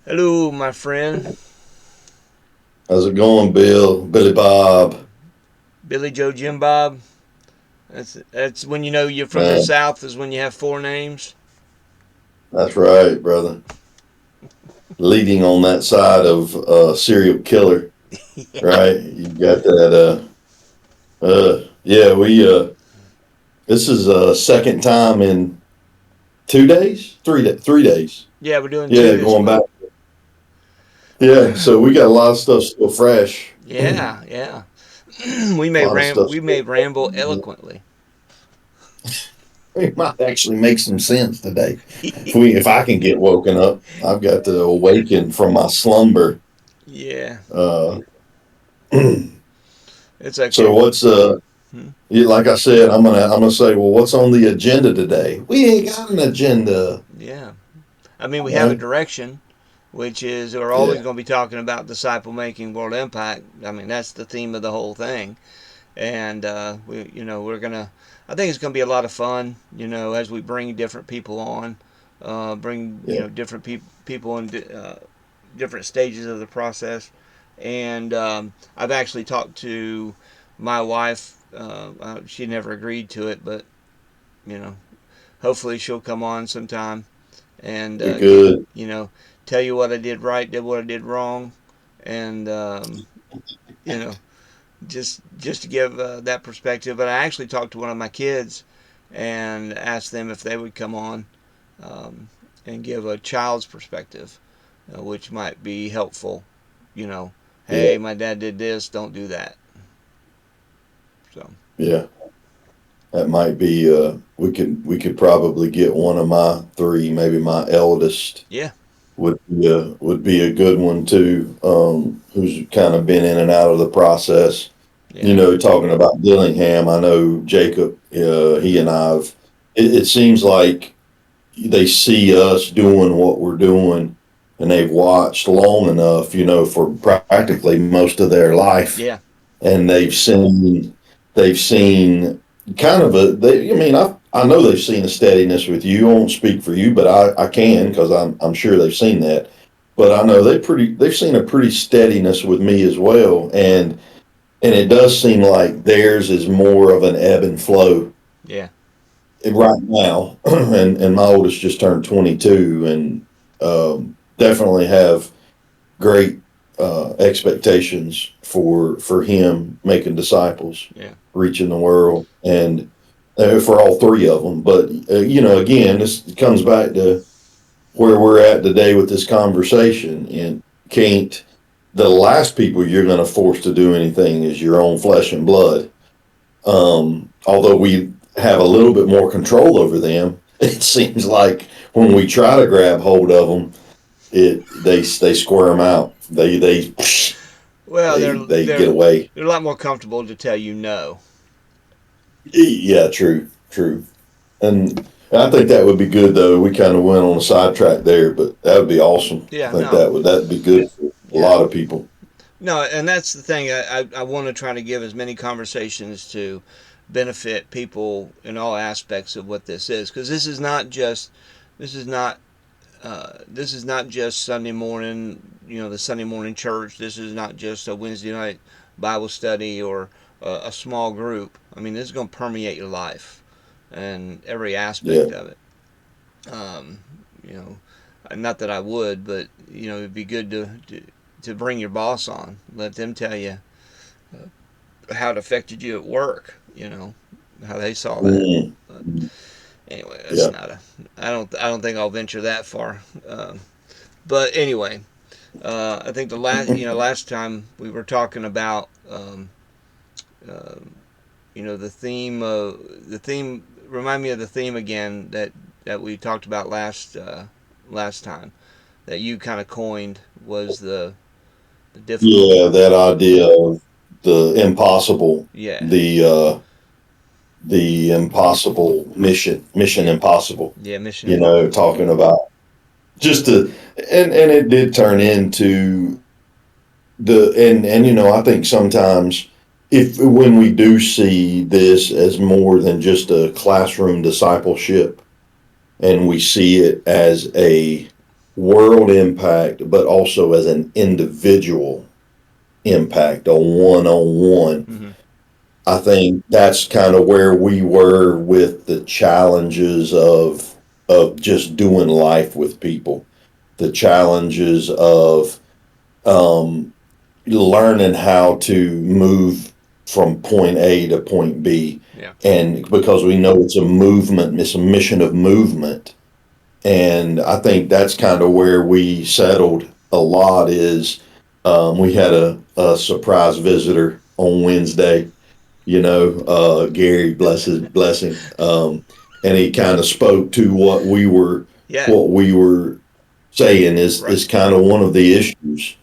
Hello, my friend. How's it going, Bill? Billy Bob? Billy Joe Jim Bob. That's when you know you're from the Man, South, is when you have four names. that's right, brother. Leading on that side of serial killer, Yeah. right? You got that. Yeah, this is second time in 2 days, 3 days. Yeah, we're doing two Yeah, this going back. week. Yeah, so we got a lot of stuff still fresh. A Yeah, yeah. lot of stuff We still may ramble fresh. eloquently. It might actually make some sense today. If I can get woken up, I've got to awaken from my slumber. Yeah, Uh, it's so okay. what's Hmm? like I said, I'm gonna say, well, what's on the agenda today? We ain't got an agenda, Yeah. I mean, we have a right? direction, which is we're always Yeah, going to be talking about disciple making world impact. I mean, that's the theme of the whole thing. And we're gonna. I think it's gonna be a lot of fun. As we bring different people on, bring yeah, different people in different stages of the process. And I've actually talked to my wife. She never agreed to it, but you know, hopefully she'll come on sometime and be get good. tell you what I did right, did what I did wrong, and you know just to give that perspective. But I actually talked to one of my kids and asked them if they would come on um, and give a child's perspective, which might be helpful. You know, Yeah, hey, my dad did this, don't do that. So yeah. That might be. We could probably get one of my three, maybe my eldest yeah, would be a good one too. Who's kind of been in and out of the process. yeah, Talking about Dillingham, I know Jacob. He and I've. It seems like they see us doing what we're doing, and they've watched long enough, for practically most of their life, yeah, and they've seen kind of a. I mean, I know they've seen a steadiness with you. I won't speak for you, but I can because I'm sure they've seen that. But I know they've seen a pretty steadiness with me as well, and it does seem like theirs is more of an ebb and flow yeah, right now. And my oldest just turned 22, and definitely have great expectations for him making disciples, yeah, reaching the world, and for all three of them. But again, this comes back to where we're at today with this conversation. And can't the last people you're going to force to do anything is your own flesh and blood. Although we have a little bit more control over them, it seems like when we try to grab hold of them, they squirm out. well, They get away. they're a lot more comfortable to tell you no. Yeah, true, true. And I think that would be good though. We kind of went on a sidetrack there, but that would be awesome. I Yeah, think no, that'd be good for a yeah, lot of people. no, and that's the thing. I want to try to give as many conversations to benefit people in all aspects of what this is, because this is not this is not just Sunday morning, the Sunday morning church. This is not just a Wednesday night Bible study or a small group. I mean, this is going to permeate your life and every Yeah, aspect of it. Um, you know, Not that I would, but it'd be good to bring your boss on, let them tell you how it affected you at work. How they saw that. mm, But anyway, that's yeah, not a. I don't think I'll venture that far. But anyway, I think last time we were talking about uh, the theme. The theme. Remind me of the theme again that we talked about last time that you kind of coined was the difficult. yeah. That idea of the impossible, Yeah, the impossible mission yeah, impossible. yeah. Mission Impossible. Talking about just the and it did turn into and I think sometimes if when we do see this as more than just a classroom discipleship, and we see it as a world impact, but also as an individual impact, a one-on-one. Mm-hmm. I think that's kind of where we were with the challenges of just doing life with people, the challenges of um, learning how to move from point A to point B. Yeah. And because we know it's a movement, it's a mission of movement. And I think that's kind of where we settled a lot is we had a surprise visitor on Wednesday, Gary, blessing. And he kind of spoke to Yeah. what we were saying Right. is kind of one of the issues,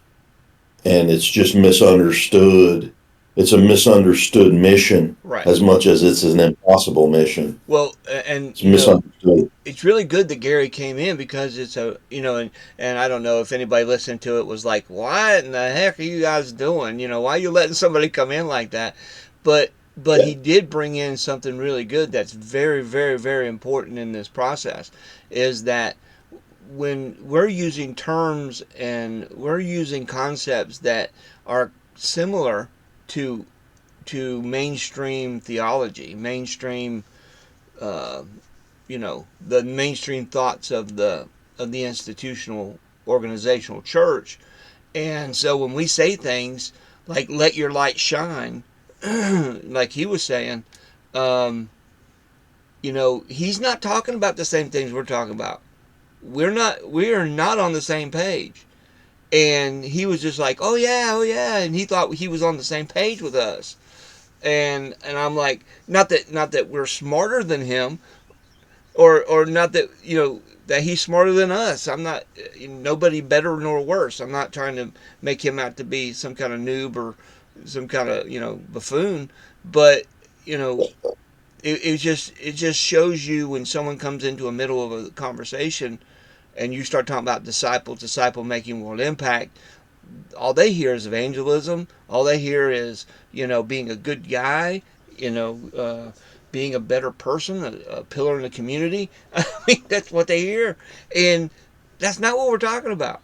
and it's just misunderstood. It's a misunderstood mission Right. as much as it's an impossible mission. Well, and It's misunderstood. it's really good that Gary came in because it's a and I don't know if anybody listening to it was like, what in the heck are you guys doing? Why are you letting somebody come in like that? But Yeah, he did bring in something really good that's very, very, very important in this process is that when we're using terms and we're using concepts that are similar to mainstream theology, mainstream uh, the mainstream thoughts of the institutional organizational church. And so when we say things like "let your light shine," like he was saying, um, he's not talking about the same things we're talking about. We are not on the same page. And he was just like, "Oh yeah, oh yeah," and he thought he was on the same page with us. And I'm like, not that we're smarter than him, or not that that he's smarter than us. I'm not nobody better nor worse. I'm not trying to make him out to be some kind of noob or some kind of buffoon, but you know it just shows you when someone comes into a middle of a conversation and you start talking about disciple making world impact. All they hear is evangelism. All they hear is being a good guy. You know, being a better person, a pillar in the community. I mean, that's what they hear, and that's not what we're talking about.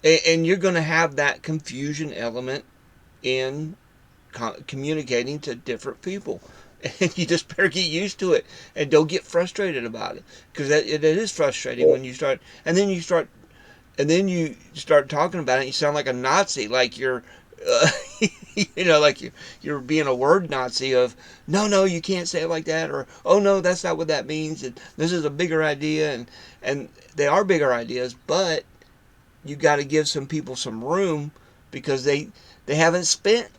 And you're going to have that confusion element in communicating to different people. And you just better get used to it and don't get frustrated about it because it is frustrating when you start and then you start talking about it and you sound like a Nazi, like you're uh, like you're being a word Nazi of no, you can't say it like that, or oh no, that's not what that means, and this is a bigger idea, and they are bigger ideas, but you got to give some people some room because they haven't spent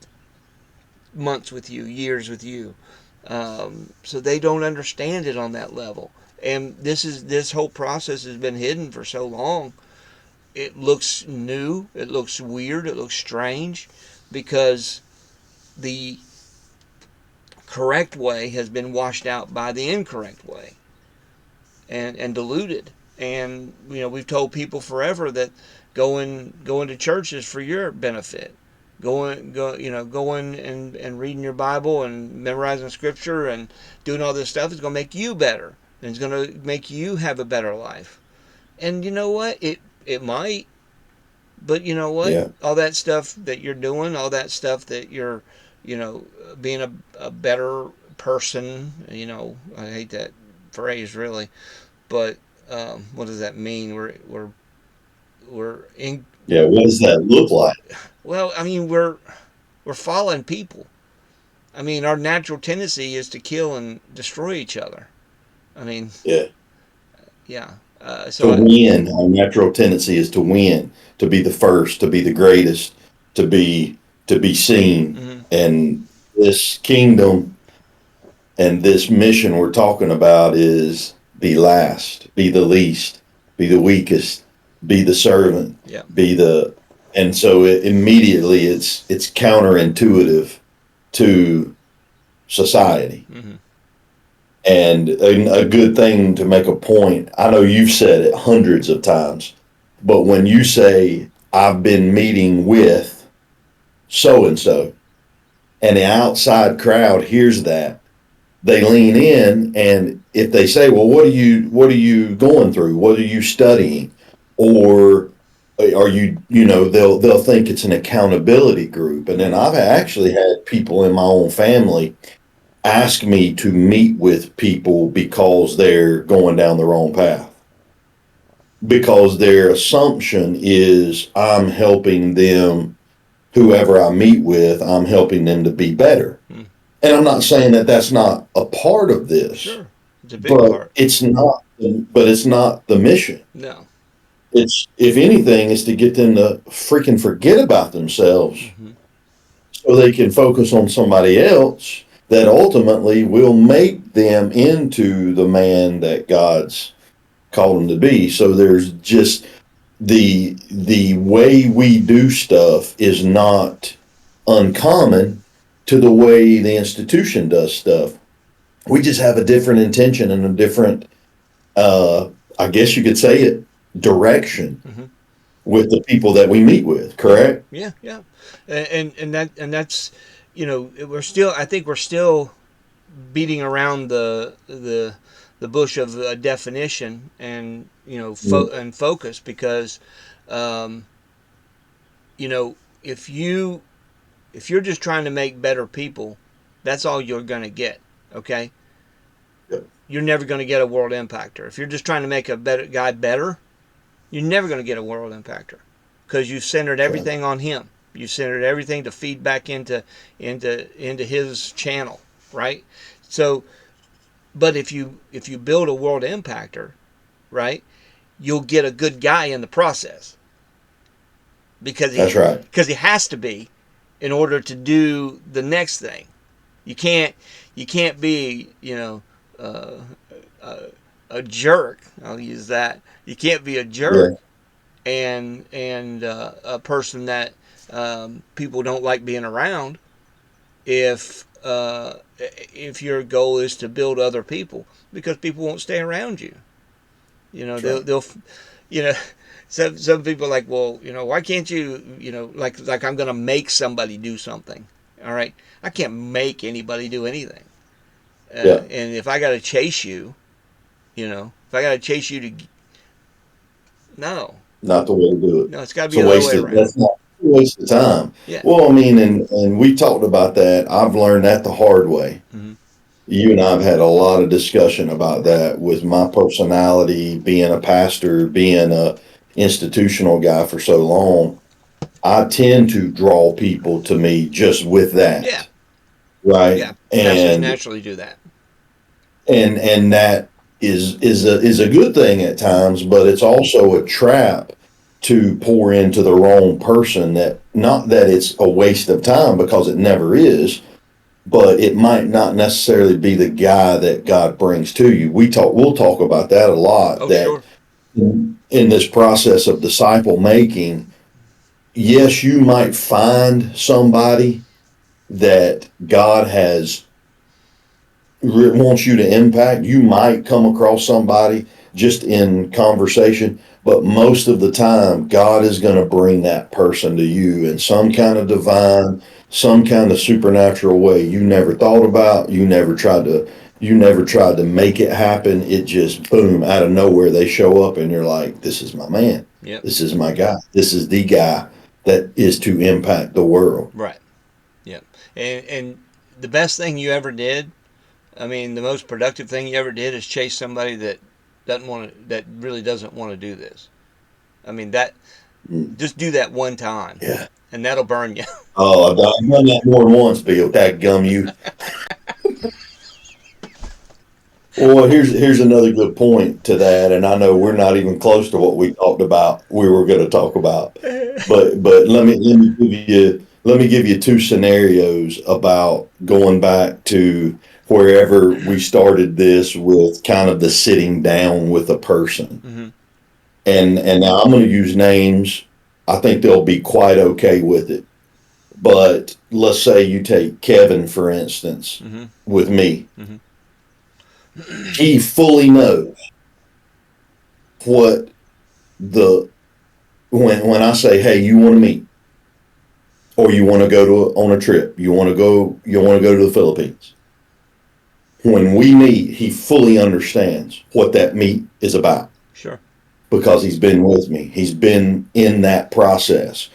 months with you, years with you, so they don't understand it on that level. And this whole process has been hidden for so long. It looks new, it looks weird, it looks strange because the correct way has been washed out by the incorrect way and diluted. And we've told people forever that going to church is for your benefit. Going and reading your Bible and memorizing scripture and doing all this stuff is going to make you better and it's going to make you have a better life. And you know what? It might. But you know what? yeah, All that stuff that you're doing, all that stuff that you're, being a better person, I hate that phrase really, but what does that mean? We're in, yeah. What does that look like? well, I mean, we're fallen people. I mean, our natural tendency is to kill and destroy each other. I mean, Yeah, yeah. to So I, win. Our natural tendency is to win, to be the first, to be the greatest, to be seen. mm-hmm, And this kingdom and this mission we're talking about is be last, be the least, be the weakest, be the servant, yeah, be the and so immediately it's counterintuitive to society. mm-hmm, And a good thing to make a point, I know you've said it hundreds of times, but when you say, I've been meeting with so and the outside crowd hears that, they lean in, and if they say, well, what are you going through? What are you studying? or are you, they'll think it's an accountability group. And then Mm-hmm. I've actually had people in my own family ask me to meet with people because they're going down the wrong path. Because their assumption is I'm helping them, whoever I meet with, I'm helping them to be better. Mm. And I'm not saying that that's not a part of this, Sure. It's a big but part. it's not the mission. No. It's, if anything, is to get them to freaking forget about themselves Mm-hmm. so they can focus on somebody else that ultimately will make them into the man that God's called them to be. So there's just the way we do stuff is not uncommon to the way the institution does stuff. We just have a different intention and a different, uh, I guess you could say it, direction Mm-hmm. with the people that we meet with. Yeah. Correct? Yeah. Yeah. And that's, we're still. I think we're still beating around the bush of a definition and and focus because um, you know if you if you're just trying to make better people, that's all you're going to get. Okay, you're never going to get a world impactor. If you're just trying to make a better guy better, you're never going to get a world impactor because you've centered Okay. everything on him. You centered everything to feed back into his channel, right? So, but if you build a world impactor, right, you'll get a good guy in the process because That's right. he has to be in order to do the next thing. You can't be uh, a, a jerk. I'll use that. You can't be a jerk Yeah. and a person that people don't like being around if your goal is to build other people because people won't stay around you. That's right. They'll you know some people are like, well, why can't you, like I'm going to make somebody do something. All right, I can't make anybody do anything. Yeah. And if I got to chase you, if I got to chase you to no, Not the way to do it. no, it's got to It's be a the other way waste of around. that's not a waste of time. Yeah. Well, I mean, and we talked about that. I've learned that the hard way. Mm-hmm. You and I have had a lot of discussion about Right. that with my personality, being a pastor, being a institutional guy for so long. I tend to draw people to me just with Yeah. that, right? Yeah. Pastors And naturally do that. that is a good thing at times, but it's also a trap to pour into the wrong person. That, not that it's a waste of time, because it never is, but it might not necessarily be the guy that God brings to you. We'll talk about that a lot, Oh, that sure. in this process of disciple making, yes, you might find somebody that God has wants you to impact. You might come across somebody just in conversation, but most of the time, God is going to bring that person to you in some Yeah. kind of divine, some kind of supernatural way you never thought about. You never tried to make it happen. It just, boom, out of nowhere they show up, and you're like, this is my man. Yep. This is my guy. This is the guy that is to impact the world. Right. Yep. And the best thing you ever did, I mean, the most productive thing you ever did is chase somebody that really doesn't want to do this. I mean, that Mm. just do that one time, Yeah. and that'll burn you. Oh, I've done that more than once, Bill. That gum you. Well, here's another good point to that, and I know we're not even close to what we talked about. We were going to talk about, but let me give you two scenarios about going back to wherever we started this with kind of the sitting down with a person, Mm-hmm. and now I'm going to use names. I think they'll be quite okay with it. But let's say you take Kevin, for instance, Mm-hmm. with me. Mm-hmm. He fully knows what the when I say, hey, you want to meet, or you want to go on a trip, you want to go to the Philippines. When we meet, he fully understands what that meet is about. Sure. because he's been with me. He's been in that process,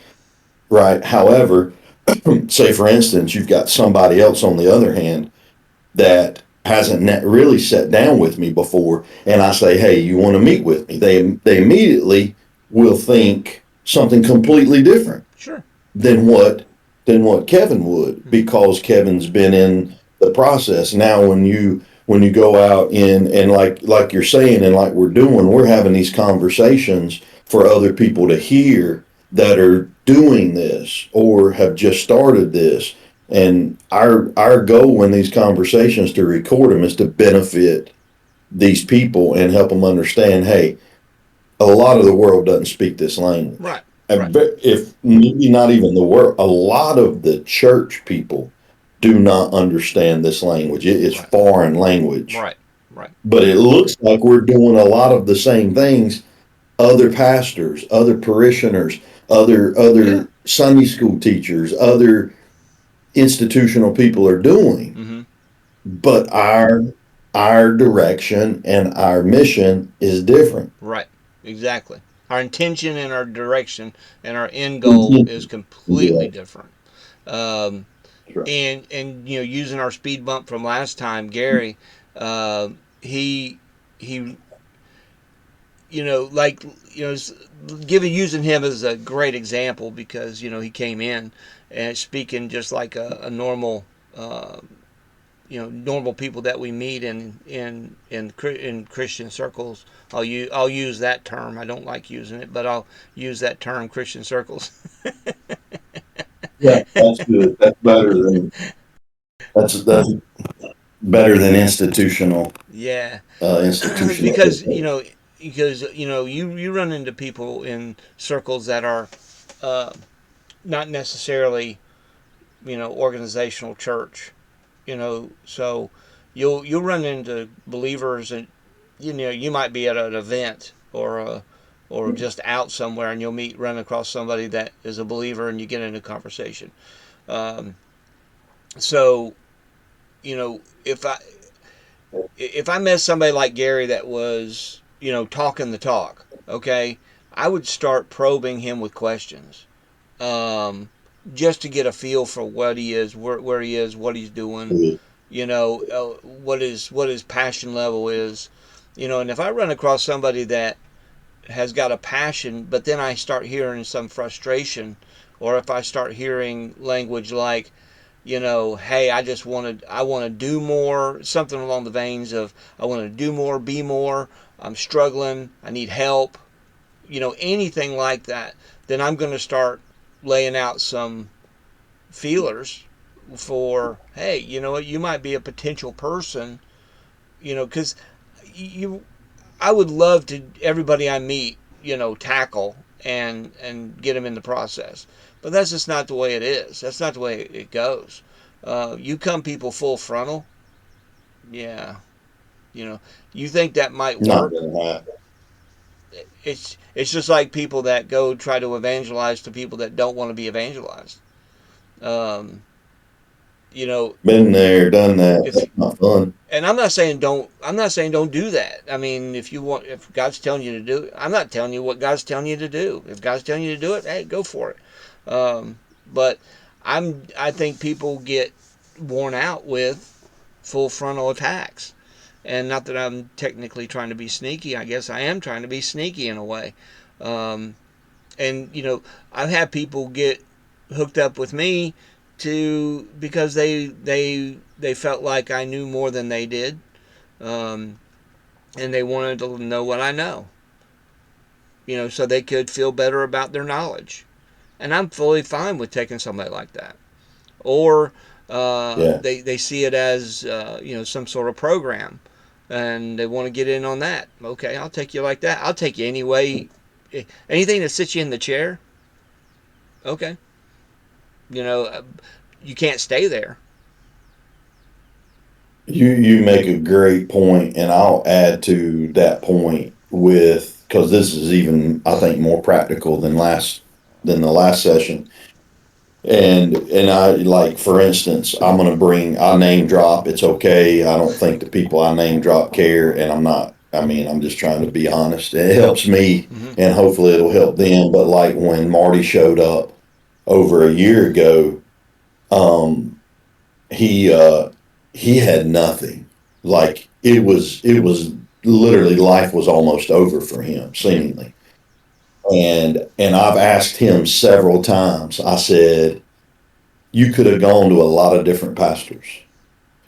right? However, say for instance, you've got somebody else on the other hand that hasn't really sat down with me before, and I say, "Hey, you want to meet with me?" They immediately will think something completely different Sure. than what Kevin would, Mm-hmm. because Kevin's been in the process. Now when you go out in, and like you're saying, and like we're doing, we're having these conversations for other people to hear that are doing this or have just started this. And our goal in these conversations to record them is to benefit these people and help them understand, hey, a lot of the world doesn't speak this language. Right. Right. If maybe not even the world, a lot of the church people do not understand this language. It is Right. foreign language, Right. Right. but it looks like we're doing a lot of the same things other pastors, other parishioners, Yeah. other Sunday school teachers, other institutional people are doing. Mm-hmm. But our direction and our mission is different. Right. Exactly. Our intention and our direction and our end goal is Intention. completely Yeah, different. Um, that's right. and using our speed bump from last time, Gary, uh, he he like giving using him as a great example because he came in and speaking just like a normal uh, normal people that we meet in Christian circles. I'll use that term. I don't like using it, but I'll use that term, Christian circles. Yeah, that's good. That's better than institutional Yeah, institutional. because you run into people in circles that are uh, not necessarily organizational church. So you'll run into believers, and you might be at an event or just out somewhere, and you'll run across somebody that is a believer, and you get into conversation. Um, so if I met somebody like Gary that was talking the talk, okay, I would start probing him with questions, um, just to get a feel for what he is, where he is, what he's doing, what his passion level is, and if I run across somebody that has got a passion, but then I start hearing some frustration, or if I start hearing language like, hey, I want to do more, something along the veins of I want to do more, be more, I'm struggling, I need help, anything like that, then I'm going to start laying out some feelers for, hey, you know what, you might be a potential person, because you I would love to everybody I meet, tackle and get them in the process. But that's just not the way it is. That's not the way it goes. You come people full frontal, yeah. You know, you think that might Not work? gonna happen. It's just like people that go try to evangelize to people that don't want to be evangelized. Um, you know, Been there, done that. if That's not fun. and I'm not saying don't do that. I mean, if God's telling you to do it, I'm not telling you what God's telling you to do. If God's telling you to do it, hey, go for it. But I think people get worn out with full frontal attacks. And not that I'm technically trying to be sneaky. I guess I am trying to be sneaky in a way. Um, and I've had people get hooked up with me to because they felt like I knew more than they did, um, and they wanted to know what I know, so they could feel better about their knowledge. And I'm fully fine with taking somebody like that. Or Yeah. they see it as some sort of program, and they want to get in on that. Okay, I'll take you like that. I'll take you anyway. Anything that sits you in the chair. Okay, you know, uh, you can't stay there. You make a great point, and I'll add to that point with, because this is even, I think, more practical than the last session. And I, like, for instance, I name drop. It's okay. I don't think the people I name drop care, and I mean, I'm just trying to be honest. It helps me, Mm-hmm. and hopefully it'll help them. But like when Marty showed up over a year ago, um, he he had nothing. Like it was literally life was almost over for him, Yeah. seemingly. And I've asked him several times. I said, you could have gone to a lot of different pastors.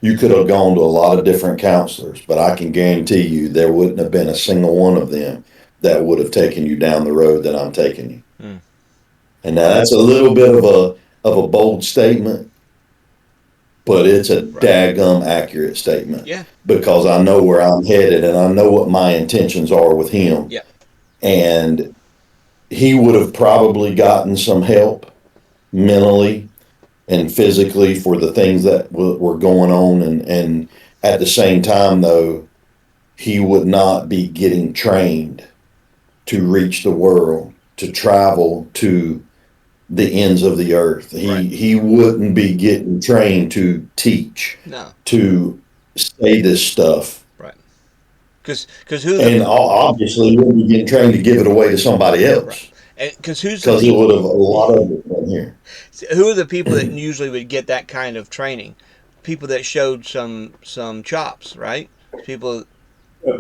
You could have gone to a lot of different counselors, but I can guarantee you there wouldn't have been a single one of them that would have taken you down the road that I'm taking you. Mm. And now that's a little bit of a bold statement, but it's a Right. daggum accurate statement Yeah. because I know where I'm headed and I know what my intentions are with him. Yeah. And he would have probably gotten some help mentally and physically for the things that were going on. And at the same time, though, he would not be getting trained to reach the world, to travel to the ends of the earth. Right. He wouldn't be getting trained to teach, No. to say this stuff. Right. Because who the And obviously, he wouldn't be getting trained to give it away to somebody right. else And because who's the because it people? would have a lot of it in here. Who are the people that usually would get that kind of training? People that showed some chops, right? People,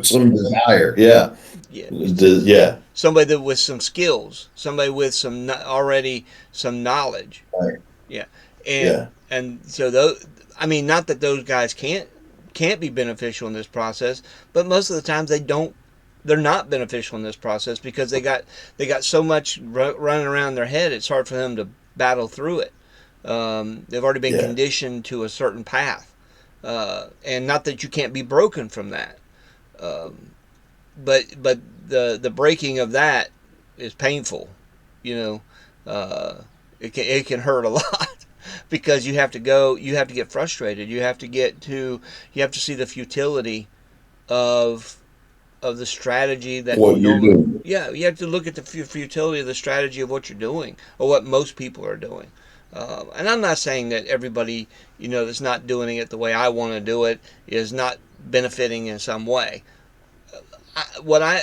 Some desire, yeah, yeah, yeah, somebody that with some skills, somebody with already some knowledge, right. yeah, and Yeah, and so those, I mean, not that those guys can't be beneficial in this process, but most of the times they don't. They're not beneficial in this process because they got so much running around their head. It's hard for them to battle through it. They've already been yeah. conditioned to a certain path, and not that you can't be broken from that, um, but the breaking of that is painful. You know, it can hurt a lot because you have to get frustrated. You have to see the futility of the strategy that you What you're normally. doing. Yeah, you have to look at the futility of the strategy of what you're doing or what most people are doing. And I'm not saying that everybody, that's not doing it the way I want to do it is not benefiting in some way. What I,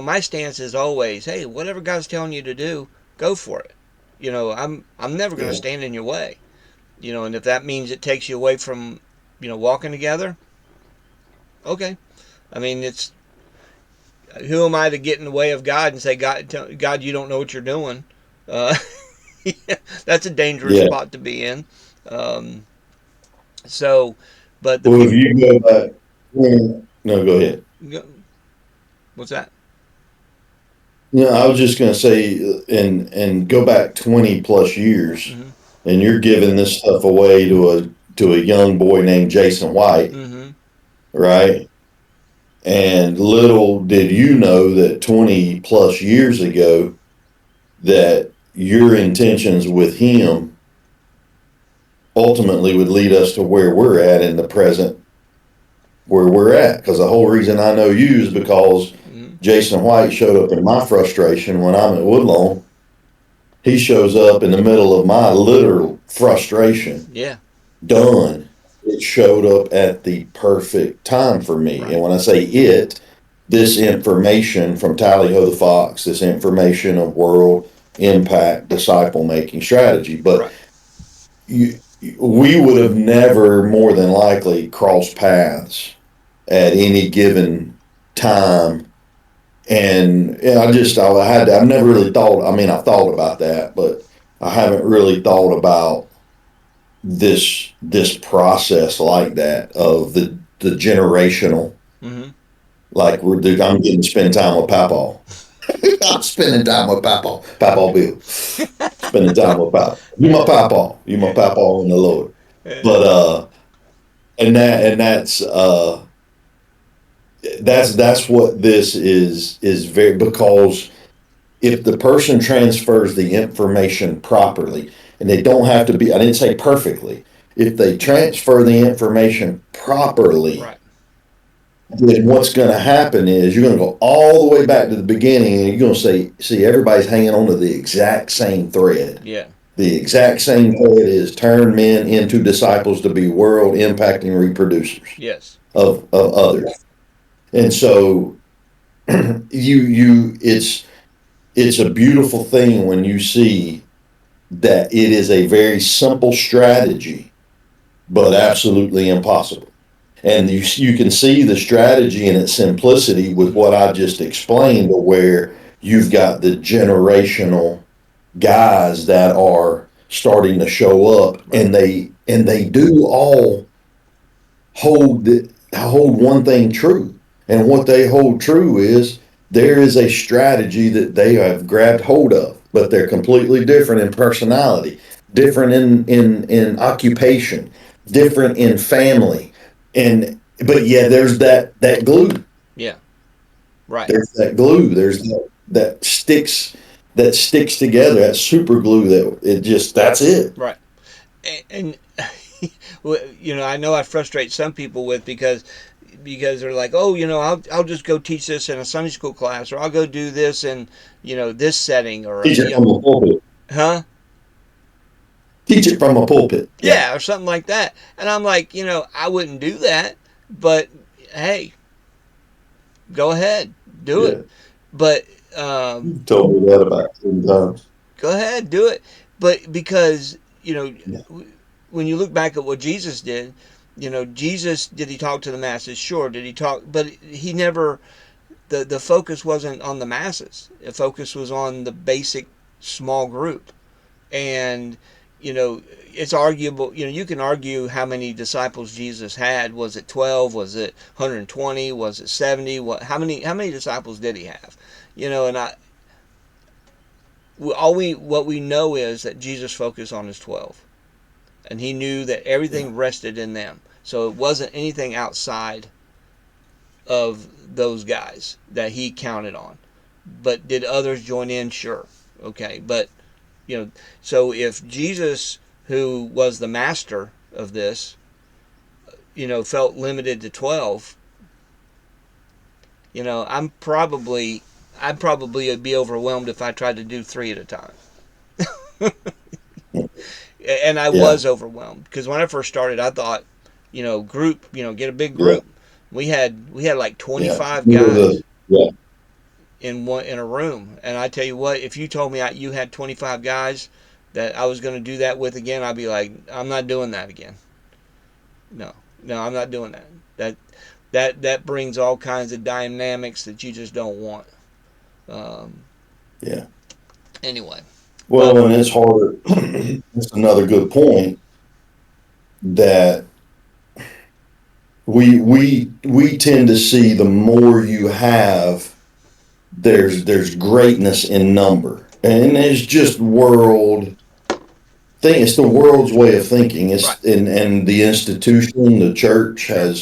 my stance is always, hey, whatever God's telling you to do, go for it. I'm never going to Yeah. stand in your way. And if that means it takes you away from, walking together, okay. I mean, it's who am I to get in the way of God and say, God, you don't know what you're doing? Uh, that's a dangerous Yeah. spot to be in. Um, so, but the Well, if people, you go back, no, go ahead. what's that? No, I was just going to say, and go back 20 plus years, Mm-hmm. and you're giving this stuff away to a young boy named Jason White, Mm-hmm. right? And little did you know that 20 plus years ago that your intentions with him ultimately would lead us to where we're at in the present, where we're at. Because the whole reason I know you is because Mm-hmm. Jason White showed up in my frustration when I'm at Woodlawn. He shows up in the middle of my literal frustration. Yeah. Done. It showed up at the perfect time for me. Right. And when I say it, this information from Tally Ho the Fox, this information of world impact disciple making strategy. But Right. you, we would have never more than likely crossed paths at any given time. And I've never really thought, I mean, I thought about that, but I haven't really thought about this process like that of the generational, Mm-hmm. like I'm getting to spend time with Papa. I'm spending time with Papa. Papa Bill. Spending time with Papa. You my Papa. You my Yeah. Papa in the Lord. Uh, But and that's what this is very because if the person transfers the information properly, and they don't have to be, I didn't say perfectly, if they transfer the information properly, right. then what's going to happen is you're going to go all the way back to the beginning and you're going to see everybody's hanging on to the exact same thread. Yeah. The exact same thread is turn men into disciples to be world impacting reproducers Yes. of others. And so it's a beautiful thing when you see that it is a very simple strategy, but absolutely impossible. And you can see the strategy and its simplicity with Mm-hmm. what I just explained, where you've got the generational guys that are starting to show up, Right. and they do all hold one thing true. And what they hold true is there is a strategy that they have grabbed hold of, but they're completely different in personality, different in occupation, different in family. And but yeah, there's that glue. Yeah. Right. There's that glue. There's that sticks together, that super glue that it just that's it. Right. And I know I frustrate some people with because they're like, oh, I'll just go teach this in a Sunday school class, or I'll go do this in this setting, or Teach it from a pulpit. huh, Teach it from a pulpit. Yeah. yeah, or something like that. And I'm like, I wouldn't do that, but hey, go ahead, do it. Yeah. But You told me that about 10 times. go ahead, do it. But because Yeah. when you look back at what Jesus did, Jesus, did he talk to the masses? Sure. Did he talk? But he never. The focus wasn't on the masses. The focus was on the basic small group. And it's arguable. You can argue how many disciples Jesus had. Was it 12? Was it 120? Was it 70? How many disciples did he have? And what we know is that Jesus focused on his 12, and he knew that Yeah. everything rested in them. So it wasn't anything outside of those guys that he counted on. But did others join in? Sure. Okay. But, so if Jesus, who was the master of this, felt limited to 12, I'd probably be overwhelmed if I tried to do three at a time. And I Yeah. was overwhelmed because when I first started, I thought, group, get a big Yeah. group. We had like Yeah. 25 You know guys yeah. in a room, and I tell you what, if you told me you had 25 guys that I was going to do that with again, I'd be like, I'm not doing that again. No, no, I'm not doing that. That brings all kinds of dynamics that you just don't want. Um, Yeah. anyway, but Well, and it's harder. That's another good point that we tend to see the more you have, there's greatness in number, and it's just world thing. It's the world's way of thinking. right, It's and the institution, the church sure,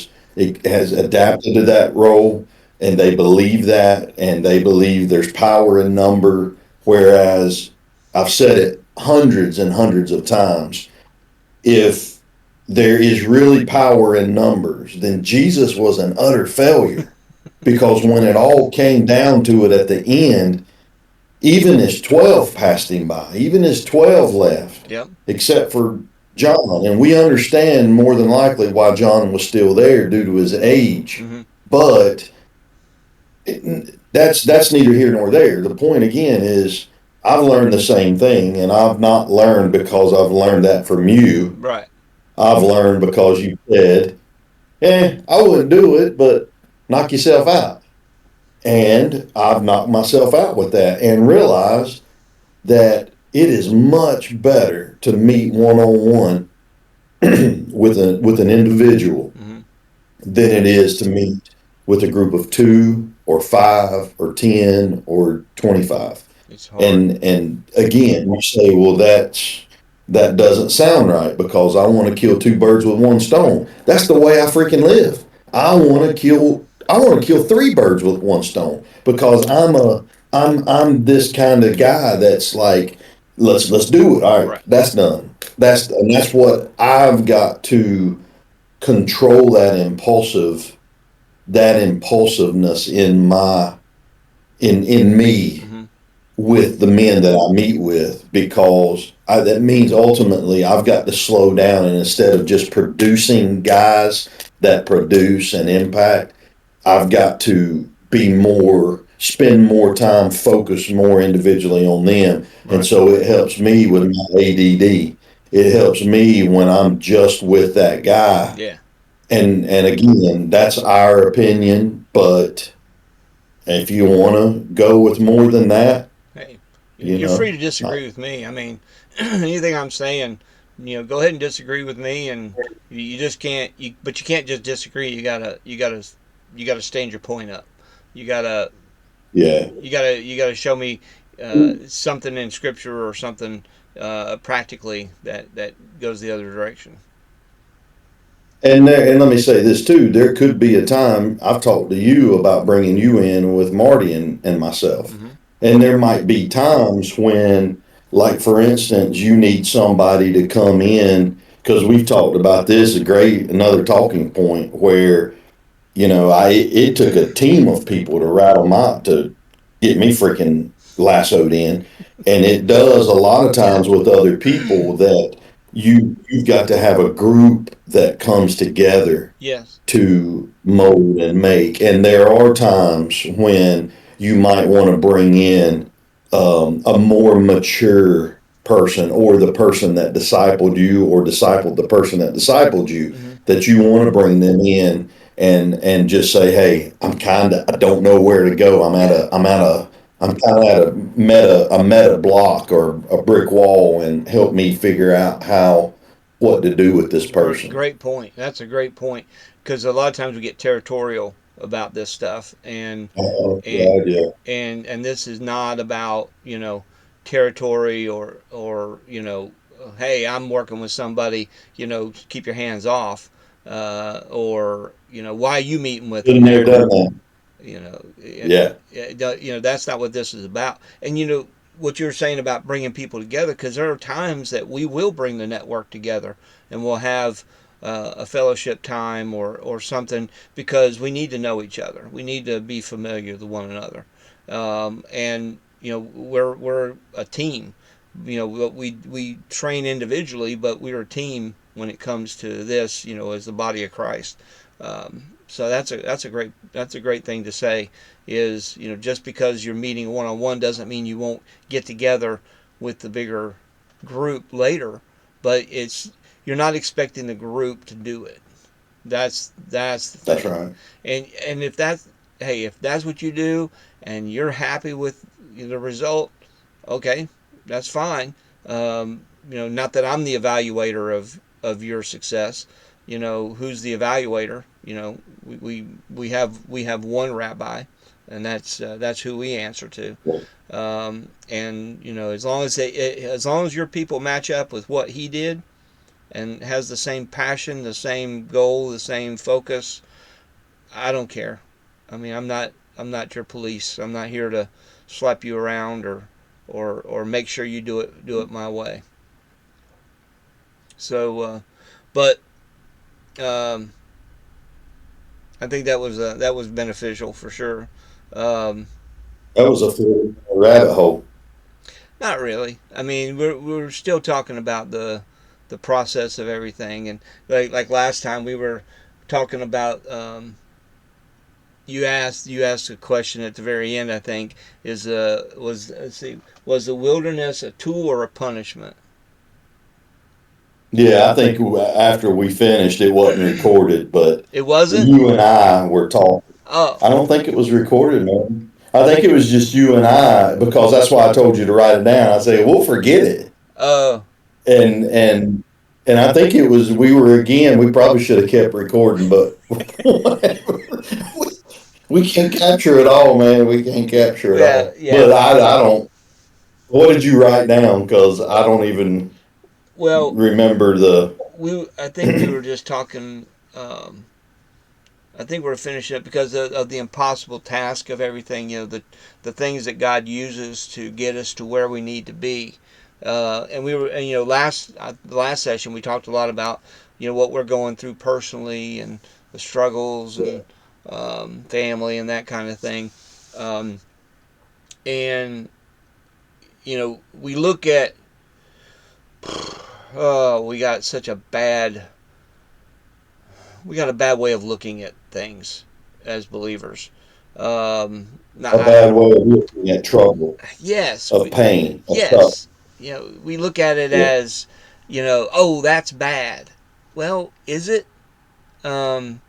has adapted to that role, and they believe that, and they believe there's power in number. Whereas I've said it hundreds and hundreds of times, if there is really power in numbers, then Jesus was an utter failure, because when it all came down to it at the end, even his 12 passed him by, even his 12 left, yep, except for John. And we understand more than likely why John was still there due to his age. mm-hmm, But that's neither here nor there. The point again is I've learned the same thing, and I've not learned because I've learned that from you. right, I've learned because you said, I wouldn't do it, but knock yourself out. And I've knocked myself out with that and realized that it is much better to meet one on one with an individual mm-hmm. than it is to meet with a group of two or five or 10 or 25. It's hard. And again, you say, well, that doesn't sound right because I want to kill two birds with one stone. That's the way I freaking live. I want to kill three birds with one stone because I'm this kind of guy that's like, let's do it. All right, Right. that's done. That's what I've got to control, that impulsiveness in me Mm-hmm. with the men that I meet with, because that means ultimately I've got to slow down, and instead of just producing guys that produce and impact, I've got to be more, spend more time focused more individually on them. And Right. so it helps me with my ADD. It helps me when I'm just with that guy. Yeah. And again, that's our opinion, but if you want to go with more than that, Hey, you you're free know, to disagree with me. I mean, anything I'm saying, go ahead and disagree with me, and you just can't. But you can't just disagree. You gotta stand your point up. You gotta, yeah. you gotta show me something in scripture or something practically that goes the other direction. And let me say this too. There could be a time I've talked to you about bringing you in with Marty and myself, Hmm. and there might be times when, like for instance, you need somebody to come in because we've talked about this. A great another talking point where I it took a team of people to rattle my to get me freaking lassoed in, and it does a lot of Yeah. times with other people that you've got to have a group that comes together Yes. to mold and make. And there are times when you might want to bring in a more mature person or the person that discipled you or discipled the person that discipled you, Hmm. that you want to bring them in and just say, hey, I don't know where to go. Yeah. I'm kind of at a meta block or a brick wall, and help me figure out what to do with this Great, person. great point. That's a great point because a lot of times we get territorial about this stuff, and and Yeah, yeah. and this is not about territory or hey, I'm working with somebody, keep your hands off, or why are you meeting with Been them? there, done that. Yeah, That's not what this is about. And what you're saying about bringing people together, because there are times that we will bring the network together and we'll have a fellowship time or something because we need to know each other. We need to be familiar with one another, and we're a team. We train individually, but we're a team when it comes to this. As the body of Christ. So that's a great thing to say. Is just because you're meeting one on one doesn't mean you won't get together with the bigger group later, but you're not expecting the group to do it. That's the that's thing. right. And if that's what you do and you're happy with the result, okay, that's fine. Not that I'm the evaluator of your success. Who's the evaluator? We have one rabbi, and that's who we answer to. And as long as your people match up with what he did and has the same passion, the same goal, the same focus, I don't care. I mean, I'm not your police. I'm not here to slap you around or make sure you do it my way. So, but um, I think that was beneficial for sure. Um, That was a full rabbit hole. Not really. I mean, we're still talking about the process of everything, and like last time we were talking about. You asked a question at the very end. I think is was let's see, was the wilderness a tool or a punishment? Yeah, I think after we finished, it wasn't recorded, but It wasn't. you and I were talking. Oh, I don't think it was recorded, man. I think it was just you and I because that's why I told you to write it down. I say we'll forget it, oh, and and and I think it was we were again. We probably should have kept recording, but whatever. We can't capture it all, man. We can't capture it yeah, all. yeah. But I don't. What did you write down? Because I don't even Well, remember the. I think we were just talking. Um, I think we're finishing up because of the impossible task of everything. The things that God uses to get us to where we need to be. And we were, and the last session we talked a lot about what we're going through personally and the struggles and family and that kind of thing. Um, and we look at, oh, we got a bad way of looking at things as believers. Not A I, bad way of looking at trouble, yes, of pain, of suffering. yes. We look at it Yeah. as, oh, that's bad. Well, is it? Um,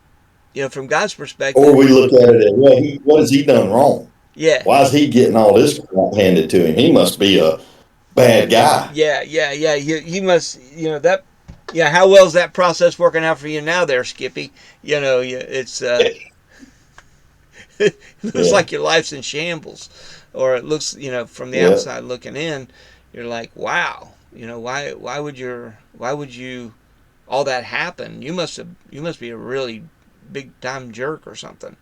from God's Or perspective, we look at it as, well, what has he done wrong? yeah, Why is he getting all this crap handed to him? He must be a bad guy. yeah. You must, that. Yeah, how well is that process working out for you now, there, Skippy? It's it looks Yeah. like your life's in shambles, or it looks, from the Yeah. outside looking in, you're like, wow, why would you all that happen? You must be a really big time jerk or something.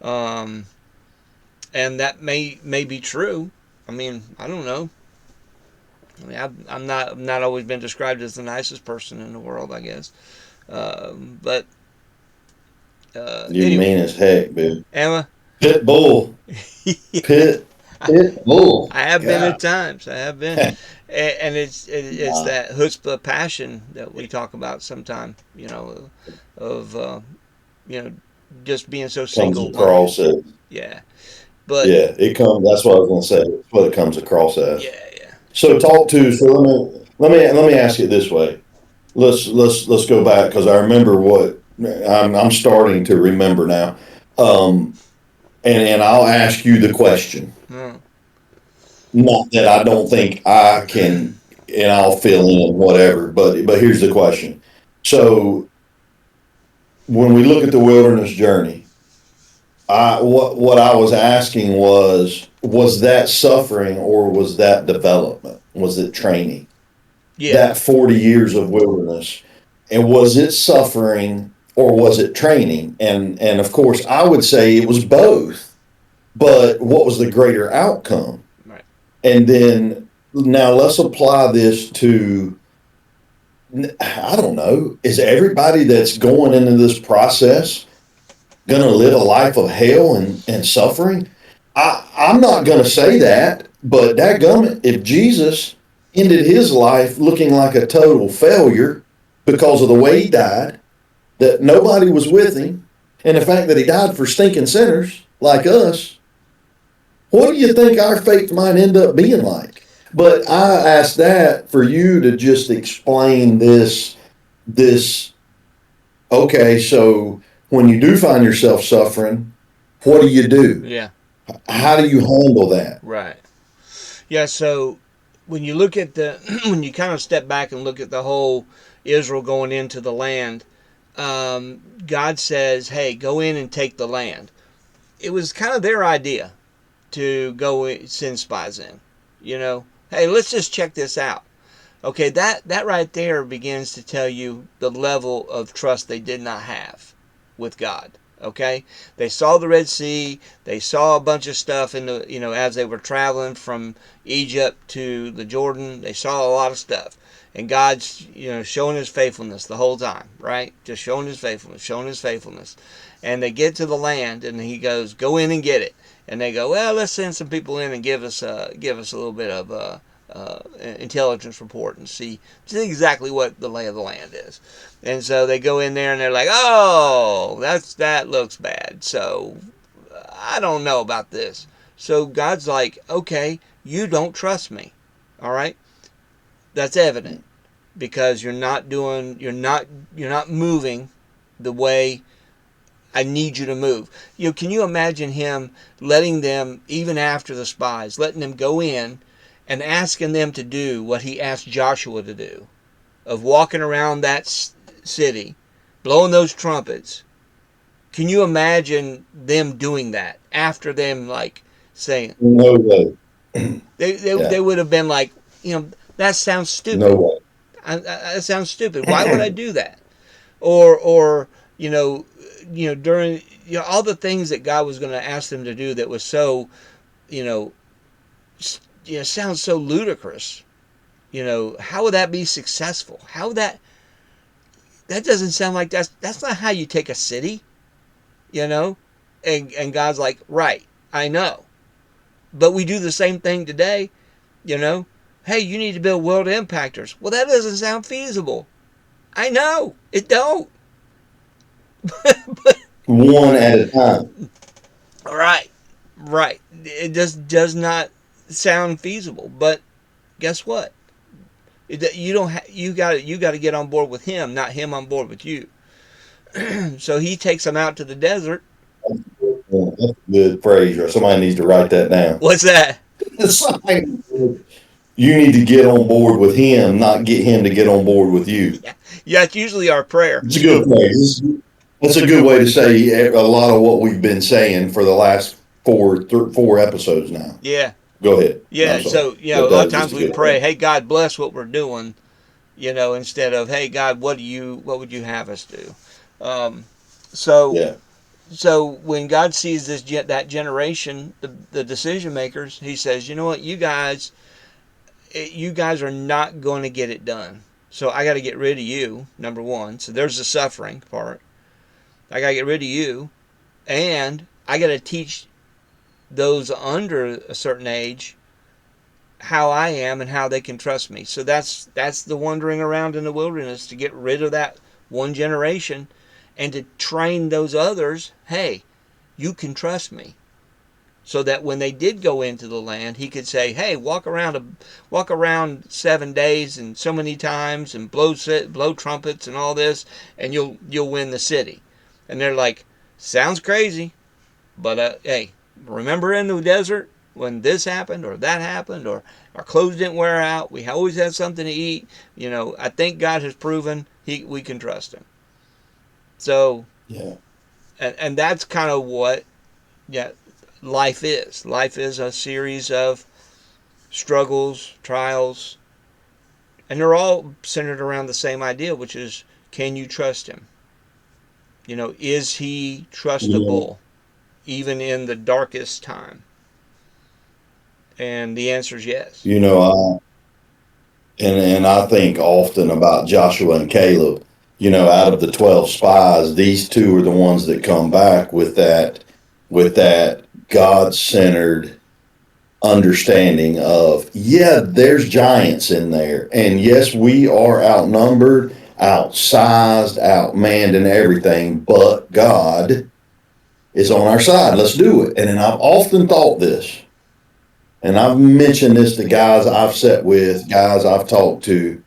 Um, and that may be true. I mean, I don't know. I mean, I'm not always been described as the nicest person in the world, I guess. But You anyway, mean as heck, dude. Emma, Pit bull. Pit. Pit bull. I have been at God. times. I have been, and it's Nah, that chutzpah passion that we talk about sometime. Of just being so comes single minded. across as, Yeah, but yeah, it comes, that's what I was going to say. That's what it comes across as. yeah, yeah. So so let me ask it this way. Let's go back because I remember what I'm starting to remember now. Um, and I'll ask you the question. Hmm. Not that I don't think I can, and I'll fill in whatever. But here's the question. So when we look at the wilderness journey, what I was asking was that suffering or was that development? Was it training? Yeah, That 40 years of wilderness, and was it suffering or was it training? And of course, I would say it was both. But what was the greater outcome? right. And then now let's apply this to, I don't know, is everybody that's going into this process going to live a life of hell and suffering? I'm not going to say that, but dadgummit, if Jesus ended his life looking like a total failure because of the way he died, that nobody was with him, and the fact that he died for stinking sinners like us, what do you think our faith might end up being like? But I asked that for you to just explain this okay, so when you do find yourself suffering, what do you do? Yeah, How do you handle that? right. Yeah, so when you look at the when you kind of step back and look at the whole Israel going into the land, God says, "Hey, go in and take the land." It was kind of their idea to send spies in. Hey, let's just check this out. Okay, that right there begins to tell you the level of trust they did not have with God. Okay, they saw the Red Sea. They saw a bunch of stuff in the as they were traveling from Egypt to the Jordan. They saw a lot of stuff, and God's showing His faithfulness the whole time, right? Just showing His faithfulness, showing His faithfulness. And they get to the land, and He goes, "Go in and get it." And they go, "Well, let's send some people in and give us a little bit of intelligence report and see exactly what the lay of the land is." And so they go in there and they're like, "Oh, that looks bad. So I don't know about this." So God's like, "Okay, you don't trust me. All right, that's evident because you're not moving the way I need you to move." Can you imagine him letting them, even after the spies, letting them go in and asking them to do what he asked Joshua to do, of walking around that city, blowing those trumpets? Can you imagine them doing that after them, like, saying, No way. they Yeah, would have been like, that sounds no stupid. way. That sounds stupid. Why would I do that? Or during all the things that God was going to ask them to do that was so you know sounds so ludicrous. How would that be successful? How would that doesn't sound like that's not how you take a city. you know and God's like, right, I know, but we do the same thing today. you know hey, you need to build world impactors. Well, that doesn't sound feasible. I know it don't. but One at a time. Right, right. It just does not sound feasible. But guess what? You don't. You got to get on board with him, not him on board with you. So he takes them out to the desert. Yeah, that's a good phrase, or somebody needs to write that down. What's that? You need to get on board with him, not get him to get on board with you. Yeah, yeah. It's usually our prayer. It's a good phrase. That's a good way to say a lot of what we've been saying for the last four episodes now. Yeah, Go ahead. No, I'm yeah. sorry, So a but lot that of was times just a we good pray, phrase. "Hey God, bless what we're doing," instead of, "Hey God, what would you have us do?" Um, so Yeah, so when God sees that generation, the decision makers, He says, "You know what, you guys are not going to get it done. So I got to get rid of you, number one." So there's the suffering part. I got to get rid of you, and I got to teach those under a certain age how I am and how they can trust me. So that's the wandering around in the wilderness, to get rid of that one generation and to train those others, hey, you can trust me. So that when they did go into the land, he could say, "Hey, walk around 7 days and so many times and blow trumpets and all this, and you'll win the city." And they're like, "Sounds crazy, but hey, remember in the desert when this happened or that happened, or our clothes didn't wear out, we always had something to eat. I think God has proven we can trust Him." So, yeah. and that's kind of what, yeah, life is. Life is a series of struggles, trials, and they're all centered around the same idea, which is, can you trust Him? Is He Yeah. trustable even in the darkest time? And the answer is yes. You know, and I think often about Joshua and Caleb. Out of the 12 spies, these two are the ones that come back with that God centered understanding of, yeah, there's giants in there. And yes, we are outnumbered, outsized, outmanned, and everything, but God is on our side. Let's do it. And then I've often thought this, and I've mentioned this to guys I've sat with, guys I've talked to.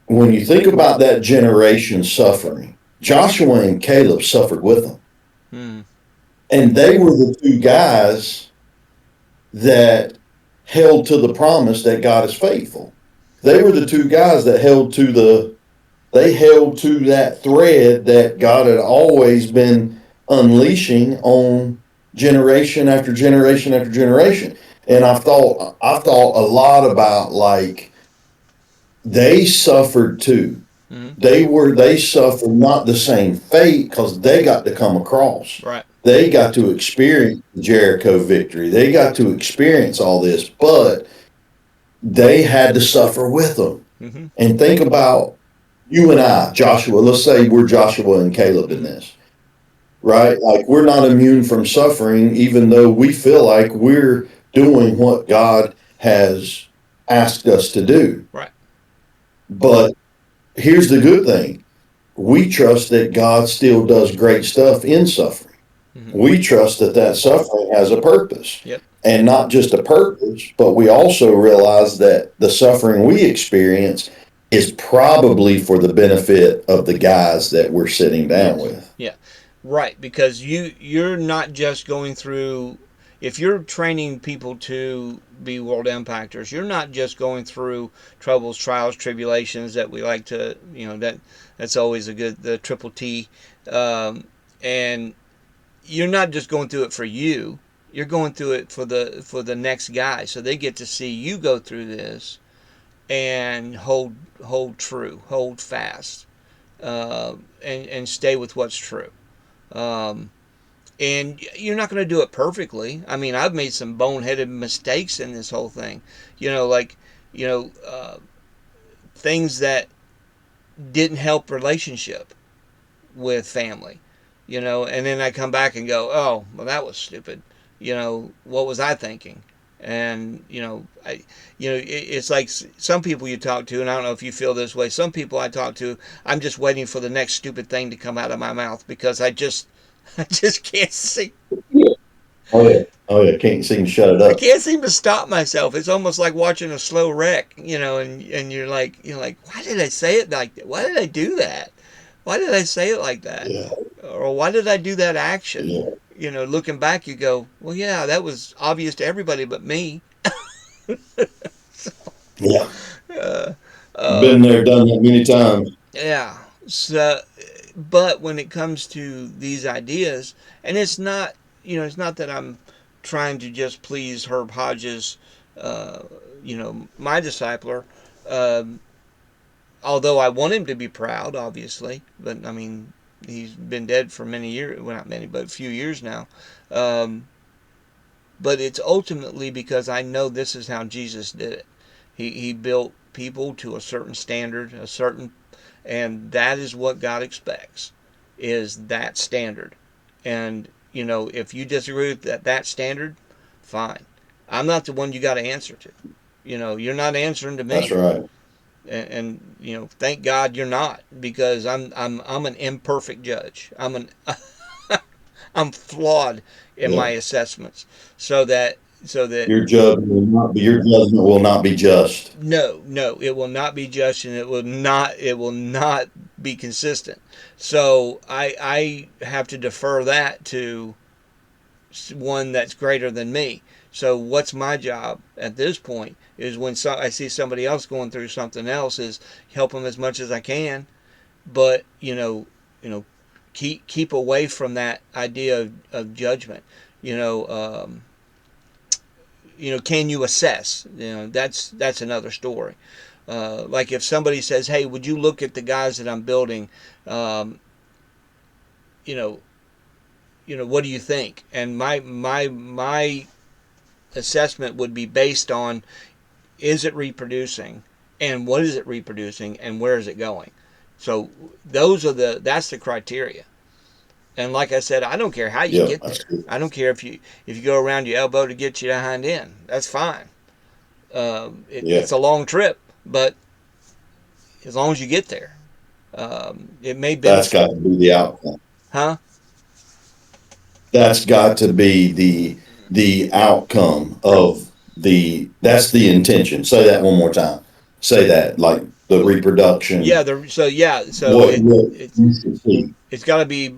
When you think about that generation suffering, Joshua and Caleb suffered with them. Hmm. And they were the two guys that held to the promise that God is faithful. They were the two guys that held to that thread that God had always been unleashing on generation after generation after generation. And I've thought a lot about, like, they suffered too. Hmm. They suffered not the same fate because they got to come across. Right. They got to experience the Jericho victory. They got to experience all this, but they had to suffer with them. Hmm. And think about you and I, Joshua. Let's say we're Joshua and Caleb in Hmm. this, right? Like, we're not immune from suffering, even though we feel like we're doing what God has asked us to do. Right. But here's the good thing: we trust that God still does great stuff in suffering. Hmm. We trust that that suffering has a purpose. Yep. And not just a purpose, but we also realize that the suffering we experience is probably for the benefit of the guys that we're sitting down Yes. with. Yeah. Right. Because you're not just going through. If you're training people to be world impactors, you're not just going through troubles, trials, tribulations that we like to, that's always the triple T, and you're not just going through it for you. You're going through it for the next guy, so they get to see you go through this and hold true, hold fast, and stay with what's true. Um, and you're not going to do it perfectly. I mean, I've made some boneheaded mistakes in this whole thing. Like, you know, uh, things that didn't help relationship with family. And then I come back and go, oh, well, that was stupid. What was I thinking? And it's like some people you talk to, and I don't know if you feel this way. Some people I talk to, I'm just waiting for the next stupid thing to come out of my mouth because I just I just can't see. Oh yeah. Oh yeah. Can't seem to shut it I up. can't seem to stop myself. It's almost like watching a slow wreck, and you're like, why did I say it like that? Why did I do that? Why did I say it like that? Yeah. Or why did I do that action? Yeah. Looking back, you go, well, yeah, that was obvious to everybody but me. Yeah. Uh, Been there, done that many times. yeah. So, but when it comes to these ideas, and it's not that I'm trying to just please Herb Hodges, uh, my discipler. Um, Although I want him to be proud, obviously, but I mean, he's been dead for many years. Well, not many, but a few years now. Um, but it's ultimately because I know this is how Jesus did it. He built people to a certain standard, and that is what God expects, is that standard. And if you disagree with that standard, fine. I'm not the one you got to answer to. You're not answering to That's me, right. and thank God you're not, because I'm an imperfect judge. I'm flawed in my Yeah. assessments, so that so that Your judgment will not be just. no, it will not be just, and it will not be consistent. So I have to defer that to one that's greater than me. So what's my job at this point is when I see somebody else going through something else, is help them as much as I can, but you know, keep away from that idea of judgment. You know, um, can you assess? That's another story. Like if somebody says, "Hey, would you look at the guys that I'm building?" Um, you know, what do you think? And my assessment would be based on, is it reproducing, and what is it reproducing, and where is it going? So that's the criteria. And like I said, I don't care how you Yeah, get that's there. good. I don't care if you go around your elbow to get your hind end. That's fine. Yeah. It's a long trip, but as long as you get there, it may That's benefit. got to be the outcome. Huh? That's got to be the outcome of that's the intention. Say that one more time. Say that, like the Well, yeah. reproduction, So what you should see. it's got to be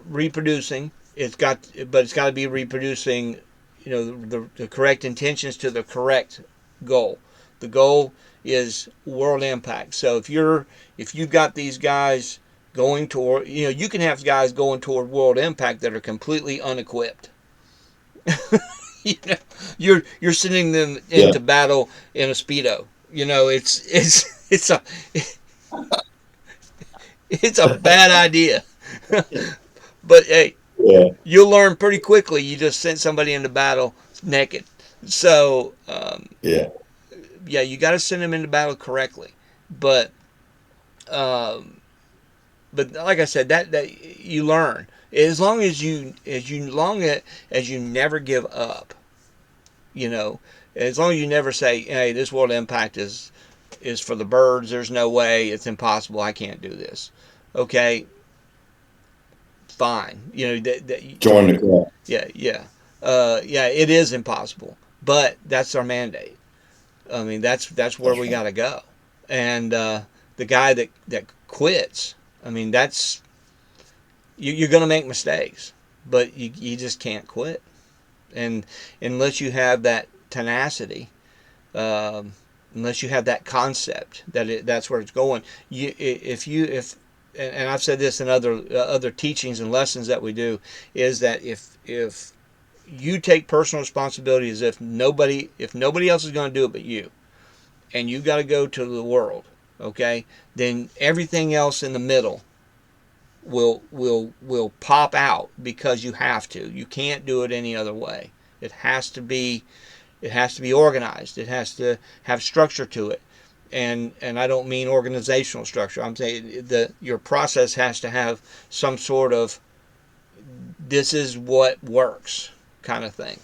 reproducing. But it's got to be reproducing. The correct intentions to the correct goal. The goal is world impact. So if you've got these guys going toward, you can have guys going toward world impact that are completely unequipped. you know, you're sending them Yeah. into battle in a speedo. It's a bad idea. But hey, Yeah. you'll learn pretty quickly. You just sent somebody into battle naked. So Yeah. yeah, you got to send them into battle correctly. But um, but like I said, that you learn, as long as you never give up. You know, as long as you never say, "Hey, this world impact is for the birds. There's no way. It's impossible. I can't do this." Okay, fine. Join the club. Yeah, yeah, yeah. It is impossible, but that's our mandate. I mean, that's where That's we right. got to go. And the guy that quits, I mean, you're going to make mistakes, but you just can't quit. And unless you have that tenacity, um, unless you have that concept that's where it's going. If and I've said this in other teachings and lessons that we do, is that if you take personal responsibility, as if nobody else is going to do it but you, and you got to go to the world, okay, then everything else in the middle will pop out, because you have to. You can't do it any other way. It has to be organized. It has to have structure to it. And I don't mean organizational structure. I'm saying your process has to have some sort of, this is what works, kind of thing.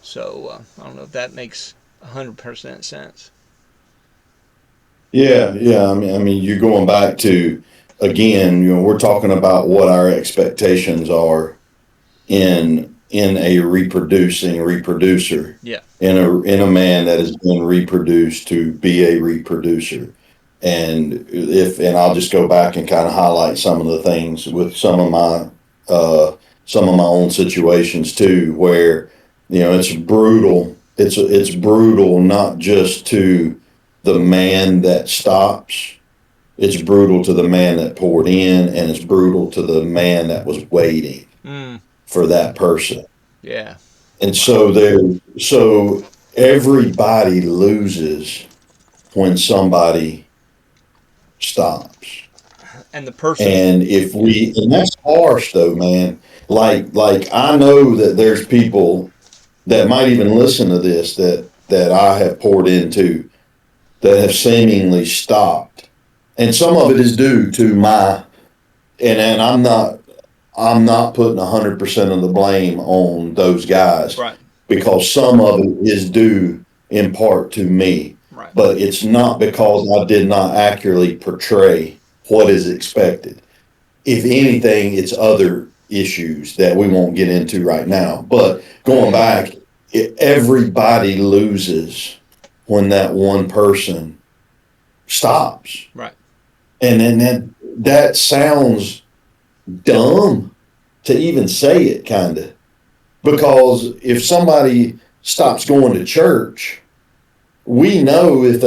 So I don't know if that makes 100% sense. Yeah. Yeah. I mean, you're going back to, again, we're talking about what our expectations are in in a reproducing reproducer, Yeah. in a man that has been reproduced to be a reproducer. And I'll just go back and kind of highlight some of the things with uh, some of my own situations too, where it's brutal. It's brutal not just to the man that stops. It's brutal to the man that poured in, and it's brutal to the man that was waiting Mm. for that person. Yeah. And Wow. so everybody loses when somebody stops. And the person. Yeah. And that's harsh though, man. Like I know that there's people that might even listen to this that I have poured into that have seemingly stopped. And some of it is due to and I'm not putting 100% of the blame on those guys, Right. because some of it is due in part to me, Right. but it's not because I did not accurately portray what is expected. If anything, it's other issues that we won't get into right now. But going back, everybody loses when that one person stops. Right. And then that sounds dumb to even say it, kind of. Because if somebody stops going to church, we know if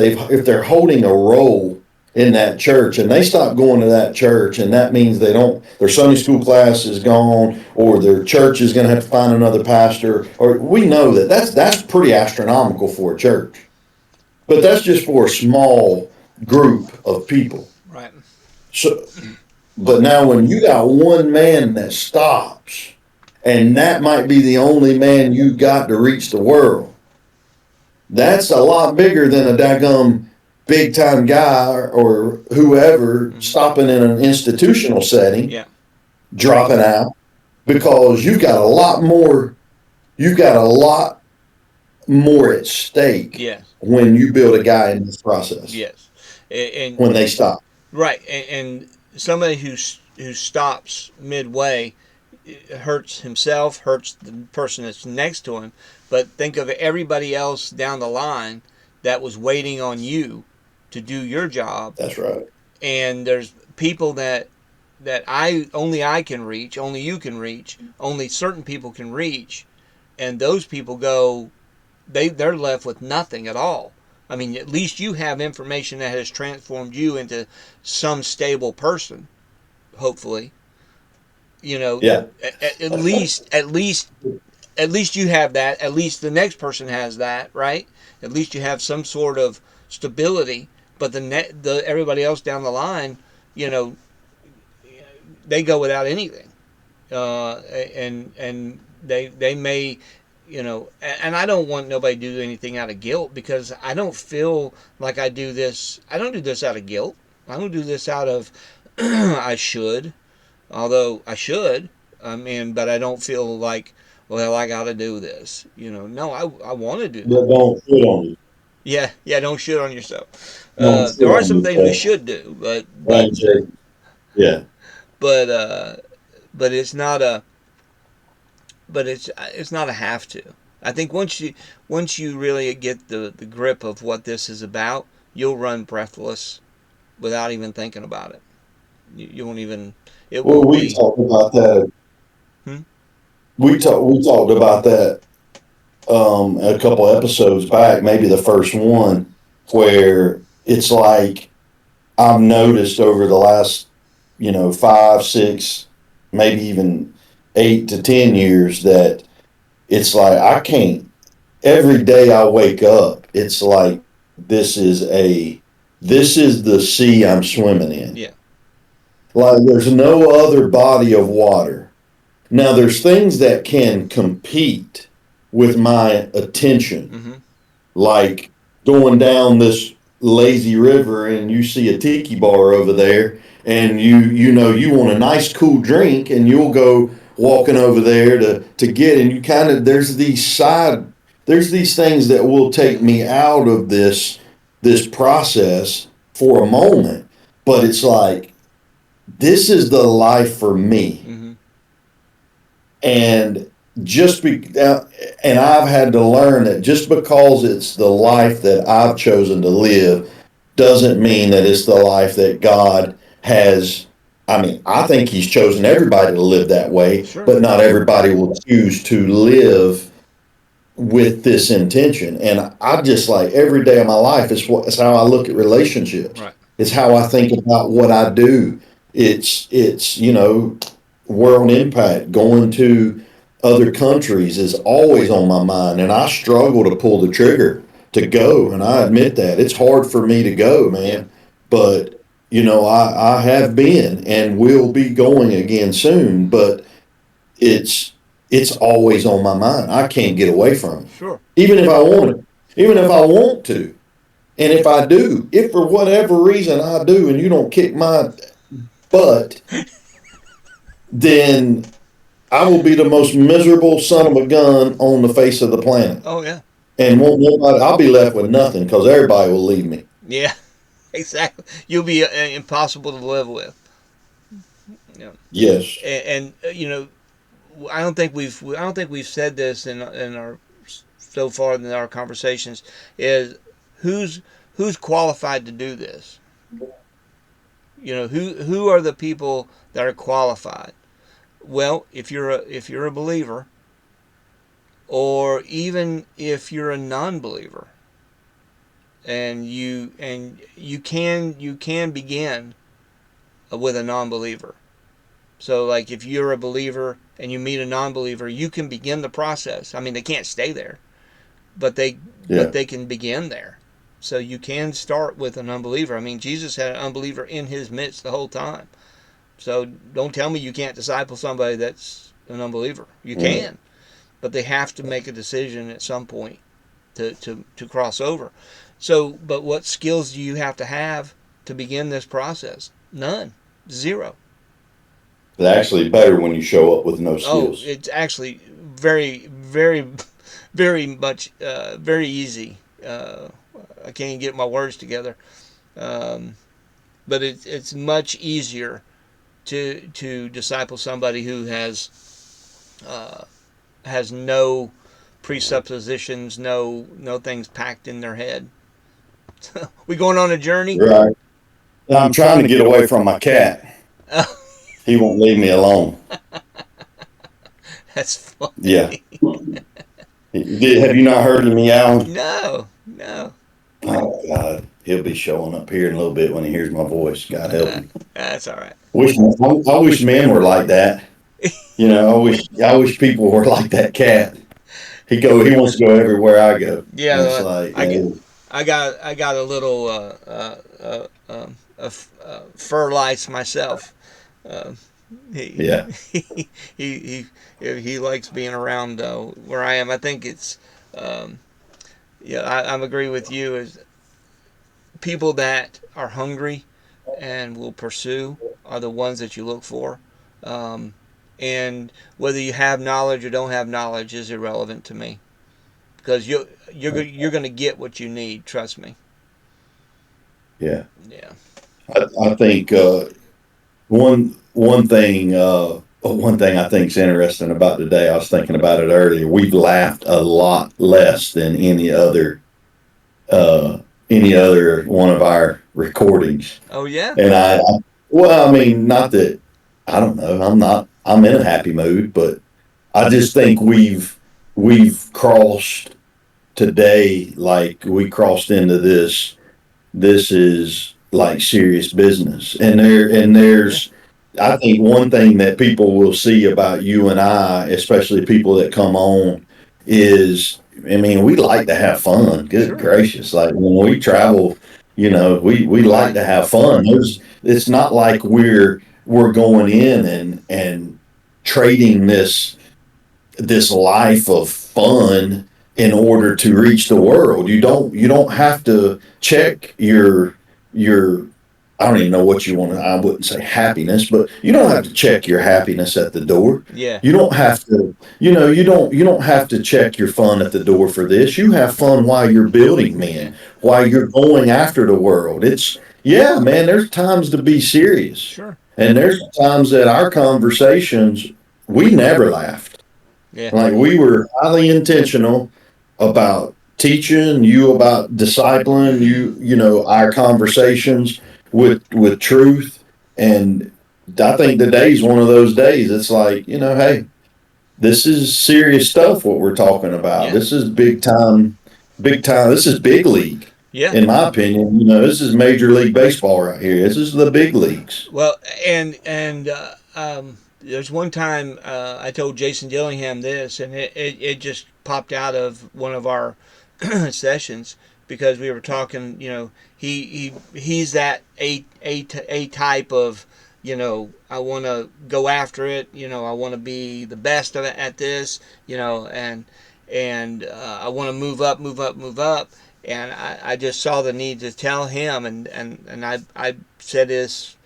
they're holding a role in that church and they stop going to that church, and that means their Sunday school class is gone, or their church is going to have to find another pastor, or we know that's pretty astronomical for a church. But that's just for a small group of people. Right. So, but now when you got one man that stops, and that might be the only man you got to reach the world, that's a lot bigger than a daggum big time guy or whoever Mm-hmm. stopping in an institutional setting, Yeah. dropping out, because you've got a lot more at stake Yes. when you build a guy in this process, Yes. And when they stop. right. And somebody who stops midway hurts himself, hurts the person that's next to him. But think of everybody else down the line that was waiting on you to do your job. That's right. And there's people that I can reach, only you can reach, only certain people can reach, and those people go, they're left with nothing at all. I mean, at least you have information that has transformed you into some stable person, hopefully. You know, Yeah. at least you have that. At least the next person has that, right? At least you have some sort of stability. But the everybody else down the line, you know, they go without anything, and they may, and I don't want nobody to do anything out of guilt, because I don't feel like I do this. I don't do this out of guilt. I don't do this out of I should, although I should. I mean, but I don't feel like, well, I got to do this. No, I want to do But this. don't shit on you. Yeah, yeah. Don't shit on yourself. Don't shit There are on some things we yourself. should do, but Right, Jake? Yeah. but uh, but it's not a have to. I think once you really get the grip of what this is about, you'll run breathless without even thinking about it. You won't even. It Well, won't we be. talked about that. Hmm? We talked about that a couple episodes back, maybe the first one, where it's like I've noticed over the last 5, 6, maybe even 8 to 10 years, that it's like I can't. Every day I wake up, it's like this is the sea I'm swimming in. Yeah. Like there's no other body of water. Now there's things that can compete with my attention, Mm-hmm. like going down this lazy river and you see a tiki bar over there, and you want a nice cool drink, and you'll go walking over there to get, and you kind of there's these things that will take me out of this process for a moment, but it's like this is the life for me. Mm-hmm. And just be, and I've had to learn that just because it's the life that I've chosen to live doesn't mean that it's the life that God has. I mean, I think He's chosen everybody to live that way, Sure. but not everybody will choose to live with this intention. And I just like every day of my life is what it's how I look at relationships. Right. It's how I think about what I do. It's world impact, going to other countries is always on my mind, and I struggle to pull the trigger to go. And I admit that it's hard for me to go, Yeah. man. But I have been and will be going again soon. But it's it's always on my mind. I can't get away from it, Sure. even if I want to. Even if I want to, and if I do, if for whatever reason I do, and you don't kick my butt, then I will be the most miserable son of a gun on the face of the planet. Oh yeah. And won't nobody, I'll be left with nothing because everybody will leave me. Yeah. Exactly. You'll be impossible to live with. Yeah. Yes. And I don't think we've said this in our so far in our conversations is who's who's qualified to do this. Who are the people that are qualified? Well, if you're a believer, or even if you're a non-believer, and you can begin with a non-believer. So, like, if you're a believer and you meet a non-believer, you can begin the process. I mean, they can't stay there, but they but Yeah. they can begin there. So you can start with an unbeliever. I mean, Jesus had an unbeliever in his midst the whole time. So don't tell me you can't disciple somebody that's an unbeliever. You Right. can, but they have to make a decision at some point to cross over. So, but what skills do you have to begin this process? None. Zero. It's actually better when you show up with no Oh, skills. it's actually very, very, very much, very easy. I can't even get my words together. Um, but it's much easier to disciple somebody who uh, has no presuppositions, no things packed in their head. We going on a journey? Right. I'm trying to get away from my cat. He won't leave me alone. That's Yeah. funny. Have you not heard him meowing? No, no. Oh God, he'll be showing up here in a little bit when he hears my voice. God help him. That's all right. I wish men were like that. I wish people were like that cat. He wants to go everywhere I go. Yeah, And it's like, I get, I got a little fur lice myself. Uh, he, yeah, he he likes being around where I am. I think it's yeah. I'm agree with you. Is people that are hungry and will pursue are the ones that you look for. Um, and whether you have knowledge or don't have knowledge is irrelevant to me because you're going to get what you need. Trust me. yeah. Yeah. I think one thing I think is interesting about today. I was thinking about it earlier. We've laughed a lot less than uh, any other one of our recordings. Oh yeah. And well, I mean, not that I don't know. I'm in a happy mood, but I just think we've crossed today, like we crossed into this. This is like serious business, and Yeah. there's. I think one thing that people will see about you and I, especially people that come on, is I mean, we like to have fun. Good Sure. gracious. Like when we travel, we like Right. to have fun. It's not like we're going in and trading this life of fun in order to reach the world. You don't have to check your I don't even know what you want to, I wouldn't say happiness, but you don't have to check your happiness at the door. Yeah. You don't have to, you don't have to check your fun at the door for this. You have fun while you're building Yeah. men, while you're going after the world. Yeah, man, there's times to be serious. Sure. And there's times that our conversations, we never laughed. Yeah. Like we were highly intentional about teaching you, about discipling you, our conversations with truth. And I think today's one of those days. It's like, hey, this is serious stuff what we're talking about. Yeah. This is big time, big time. This is big league. Yeah. In my opinion, this is Major League Baseball right here. This is the big leagues. Well, there's one time I told Jason Dillingham this, and it just popped out of one of our sessions because we were talking. He's that a type of, I want to go after it. I want to be the best at this. And I want to move up, move up, move up. And I just saw the need to tell him, and I said this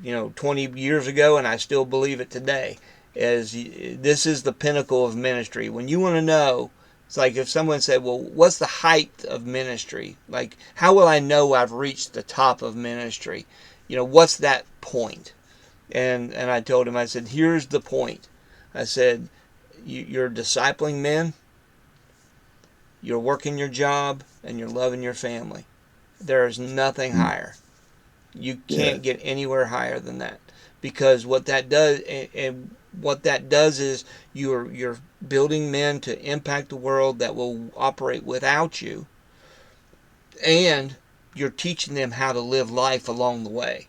20 years ago, and I still believe it today. Is this is the pinnacle of ministry. When you want to know, it's like if someone said, "Well, what's the height of ministry? Like, how will I know I've reached the top of ministry? What's that point?" And I told him, I said, "Here's the point." I said, "You're discipling men, you're working your job, and you're loving your family. There is nothing higher. You Yeah, can't get anywhere higher than that, because what that does, and what that does is you're building men to impact the world that will operate without you, and you're teaching them how to live life along the way.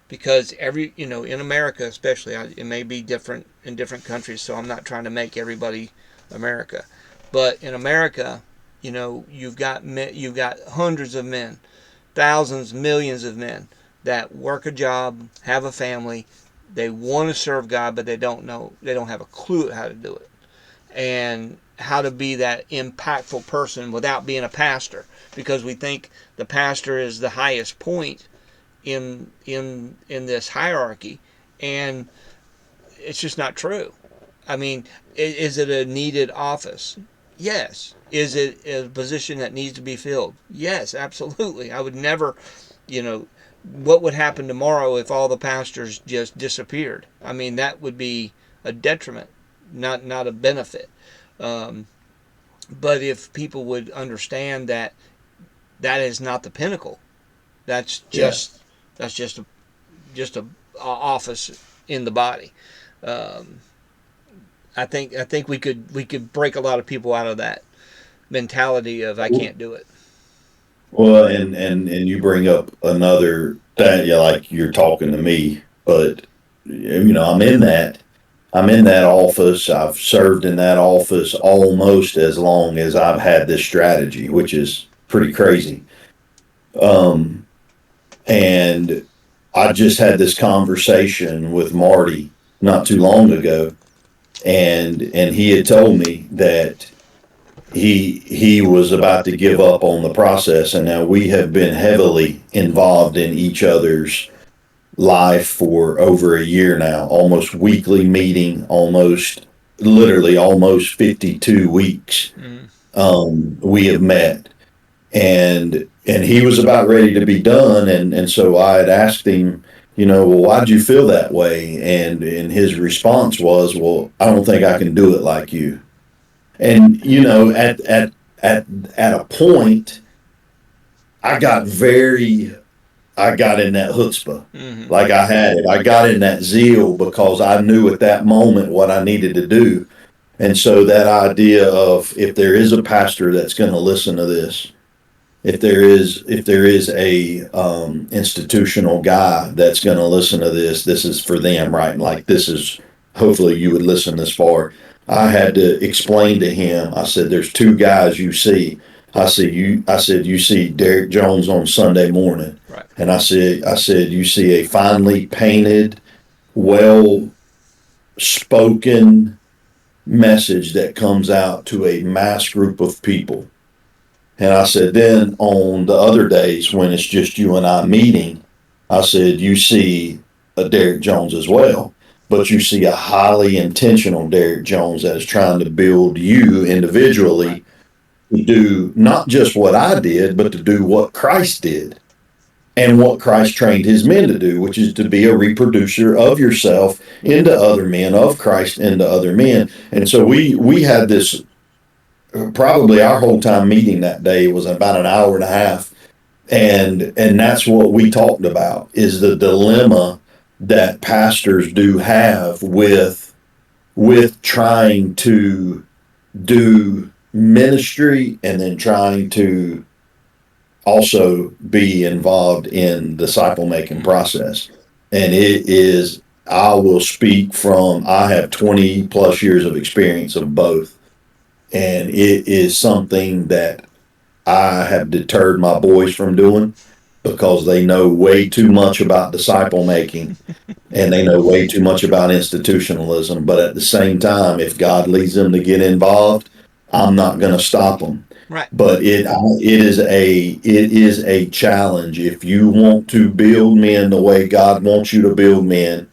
Because in America especially, it may be different in different countries, so I'm not trying to make everybody America, but in America, you've got hundreds of men, thousands, millions of men that work a job, have a family, they want to serve God, but they don't know, they don't have a clue how to do it, and how to be that impactful person without being a pastor, because we think the pastor is the highest point in this hierarchy, and it's just not true. I mean, is it a needed office? Yes. Is it a position that needs to be filled? Yes, absolutely. I would never, you know, what would happen tomorrow if all the pastors just disappeared? I mean, that would be a detriment, not a benefit. Um, but if people would understand that that is not the pinnacle, that's yeah. just that's just a office in the body. Um, I think we could break a lot of people out of that mentality of I can't do it. Well, and you bring up another that yeah, like you're talking to me, but I'm in that office. I've served in that office almost as long as I've had this strategy, which is pretty crazy. Um, and I just had this conversation with Marty not too long ago, and he had told me that he was about to give up on the process, and now we have been heavily involved in each other's life for over a year now, almost weekly meeting, almost literally almost 52 weeks. Mm. We have met, and he was about ready to be done, and so I had asked him, well, why'd you feel that way? And his response was, well, I don't think I can do it like you. And at at a point, I got very, I got in that chutzpah, Mm-hmm. like I had it. I got in that zeal because I knew at that moment what I needed to do. And so that idea of if there is a pastor that's going to listen to this, if there is a institutional guy that's going to listen to this, this is for them, right? Like this is hopefully you would listen this far. I had to explain to him. I said, "There's two guys you see." I said you see Derek Jones on Sunday morning, Right. and I said you see a finely painted, well spoken message that comes out to a mass group of people. And I said, then on the other days when it's just you and I meeting, I said, you see a Derek Jones as well, but you see a highly intentional Derek Jones that is trying to build you Right. individually to do not just what I did, but to do what Christ did. and what Christ trained his men to do, which is to be a reproducer of yourself into other men, of Christ into other men. And so we had this, probably our whole time meeting that day was about an hour and a half, and that's what we talked about, is the dilemma that pastors do have with trying to do ministry and then trying to also be involved in disciple making Mm-hmm. process. And it is, I will speak from, I have 20 plus years of experience of both. And it is something that I have deterred my boys from doing because they know way too much about disciple making and they know way too much about institutionalism. But at the same time, if God leads them to get involved, I'm not going to stop them. Right. But it is a challenge if you want to build men the way God wants you to build men,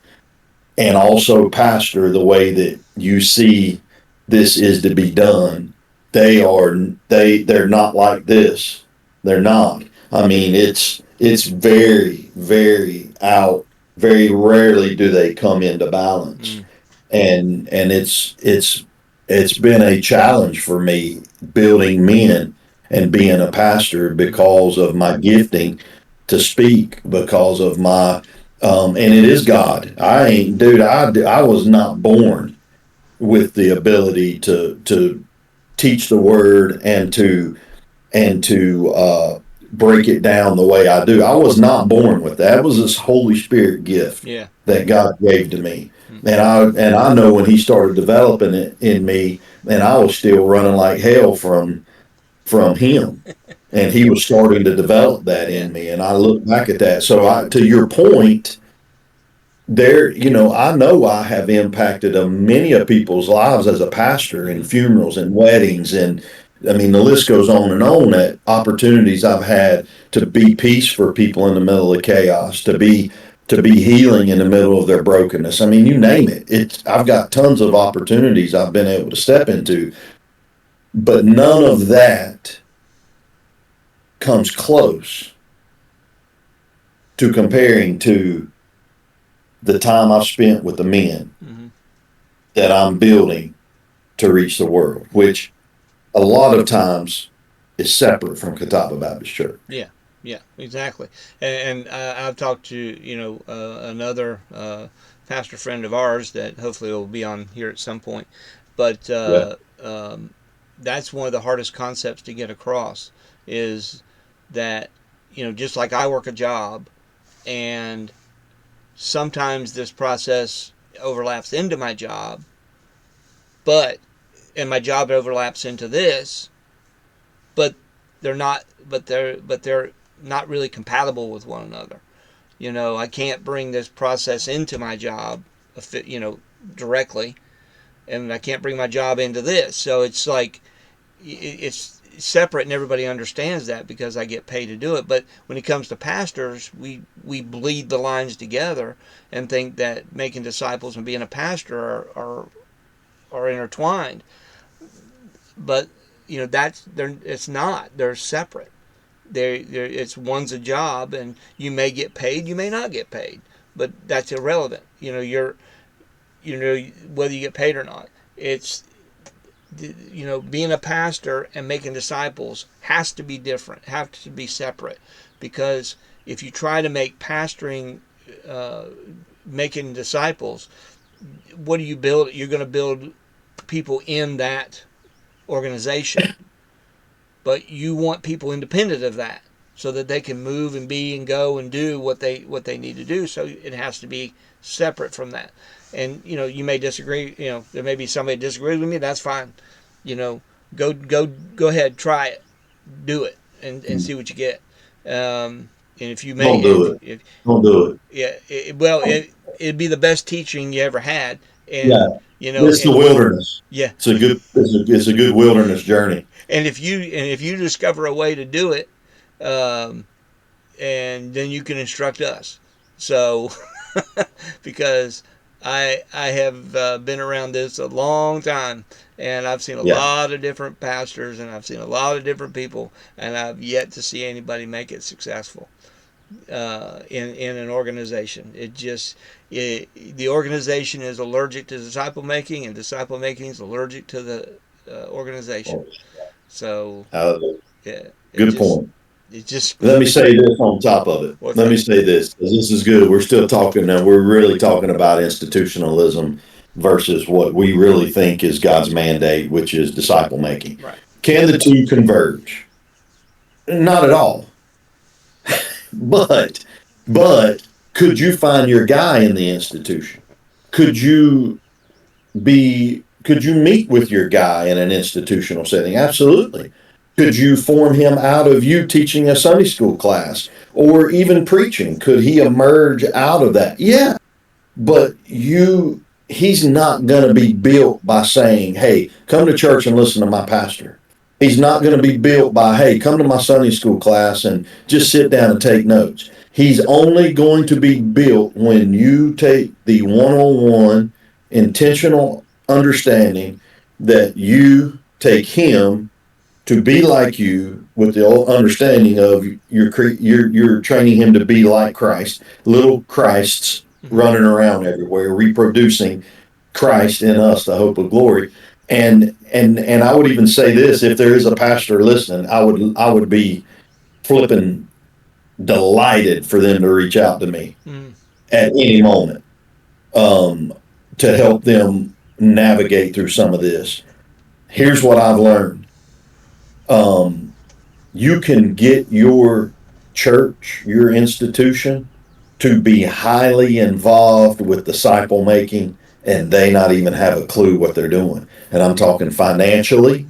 and also pastor the way that you see this is to be done. They are they're not like this. They're not. I mean, it's very, very out. Very rarely do they come into balance. Mm. And it's been a challenge for me building men and being a pastor because of my gifting to speak, because of my and it is God. I ain't, dude. I was not born with the ability to teach the word and to break it down the way I do. I was not born with that. It was this Holy Spirit gift Yeah. that God gave to me, Mm. and I know when He started developing it in me, and I was still running like hell from Him, and He was starting to develop that Yeah. in me, and I look back at that. So to your point, there, I know I have impacted many of people's lives as a pastor in Mm-hmm. funerals and weddings. And I mean, the list goes on at opportunities I've had to be peace for people in the middle of chaos, to be healing in the middle of their brokenness. I mean, you name it. I've got tons of opportunities I've been able to step into, but none of that comes close to comparing to the time I've spent with the men Mm-hmm. that I'm building to reach the world, which a lot of times is separate from Catawba Baptist Church. Yeah, yeah, exactly. And I've talked to another pastor friend of ours that hopefully will be on here at some point, but Yeah. that's one of the hardest concepts to get across is that just like I work a job and sometimes this process overlaps into my job, but and my job overlaps into this, but they're not really compatible with one another. I can't bring this process into my job, directly, and I can't bring my job into this. So it's like it's separate, and everybody understands that because I get paid to do it. But when it comes to pastors, we bleed the lines together and think that making disciples and being a pastor are intertwined. But that's it's not. They're separate. It's one's a job, and you may get paid, you may not get paid, but that's irrelevant. Whether you get paid or not. It's being a pastor and making disciples has to be different, have to be separate, because if you try to make pastoring uh, making disciples, what do you build? You're going to build people in that organization, but you want people independent of that so that they can move and be and go and do what they need to do. So it has to be separate from that. And you may disagree. There may be somebody that disagrees with me. That's fine. You know, go ahead, try it, do it, and see what you get. And if you may, Don't do it. if Don't do it. yeah, well, it'd be the best teaching you ever had. Yeah. And It's the and wilderness. yeah, It's a good wilderness journey. and if you discover a way to do it, um, and then you can instruct us. So, because I have been around this a long time, and I've seen a Yeah. lot of different pastors, and I've seen a lot of different people, and I've yet to see anybody make it successful. in an organization. The organization is allergic to disciple making, and disciple making is allergic to the organization. So Uh, yeah, it Good just point. it just Let me say this on top of it. what's Let me that? say this, 'cause this is good. We're still talking now. We're really talking about institutionalism versus what we really think is God's mandate, which is disciple making. Right. Can the two converge? Not at all. But, but could you find your guy in the institution? Could you could you meet with your guy in an institutional setting? Absolutely. Could you form him out of you teaching a Sunday school class or even preaching? Could he emerge out of that? Yeah, but he's not going to be built by saying, "Hey, come to church and listen to my pastor." He's not going to be built by, "Hey, come to my Sunday school class and just sit down and take notes." He's only going to be built when you take the one-on-one intentional understanding that you take him to be like you with the understanding of you're training him to be like Christ, little Christs Mm-hmm. running around everywhere, reproducing Christ in us, the hope of glory. And I would even say this: if there is a pastor listening, I would be flipping delighted for them to reach out to me Mm-hmm. at any moment um, to help them navigate through some of this. Here's what I've learned. Um, you can get your church, your institution, to be highly involved with disciple making, and they not even have a clue what they're doing. And I'm talking financially,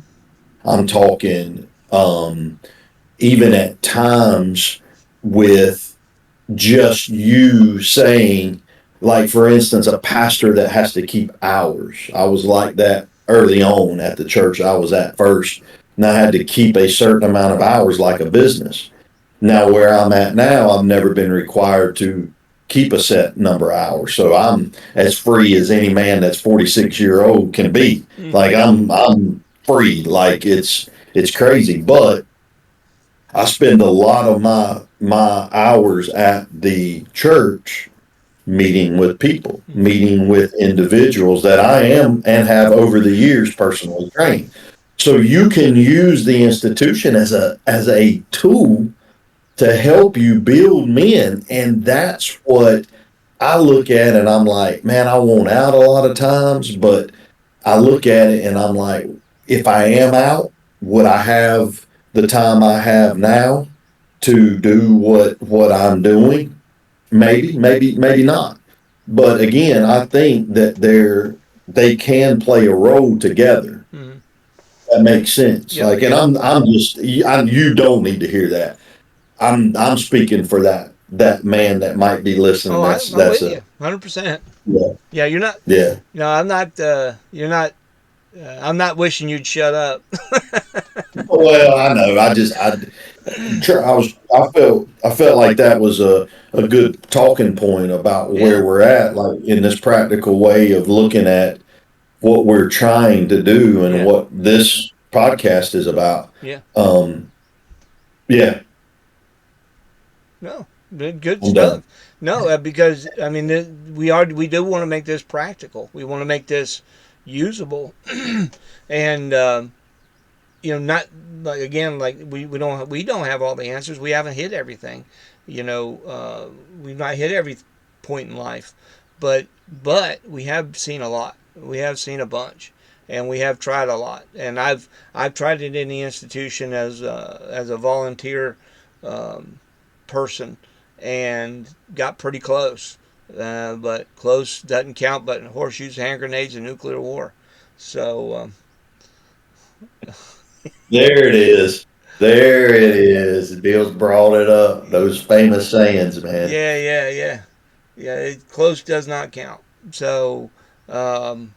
I'm talking even at times with just you saying, like, for instance, a pastor that has to keep hours. I was like that early on at the church I was at first, and I had to keep a certain amount of hours like a business. Now, where I'm at now, I've never been required to keep a set number of hours. So I'm as free as any man that's 46-year-old can be. Like Mm-hmm. I'm free. Like it's crazy. But I spend a lot of my hours at the church meeting with people, Mm-hmm. meeting with individuals that I am and have over the years personally trained. So you can use the institution as a tool to help you build men. And that's what I look at and I'm like, man, I want out a lot of times, but I look at it and I'm like, if I am out, would I have the time I have now to do what I'm doing? Maybe not. But again, I think that they can play a role together. Mm-hmm. That makes sense. Yep. Like, and I'm just you don't need to hear that. I'm speaking for that man that might be listening. Oh, That's I'm that's with a you, 100%. yeah Yeah, you're not. yeah. No, I'm not. You're not. I'm not wishing you'd shut up. Well, I know. I felt like that was a good talking point about Yeah. where we're at, like in this practical way of looking at what we're trying to do and Yeah. what this podcast is about. Yeah. Um, yeah, No, good I'm done. stuff. No, because I mean we do want to make this practical. We want to make this usable, and not like again like we don't have all the answers. We haven't hit everything. We've not hit every point in life, but we have seen a lot. We have seen a bunch, and we have tried a lot. And I've tried it in the institution as a volunteer um, person and got pretty close. But close doesn't count. But horseshoes, hand grenades, and nuclear war. So There it is. There it is. Bill's brought it up. Those famous sayings, man. yeah, yeah, yeah, yeah. Close does not count. So, um,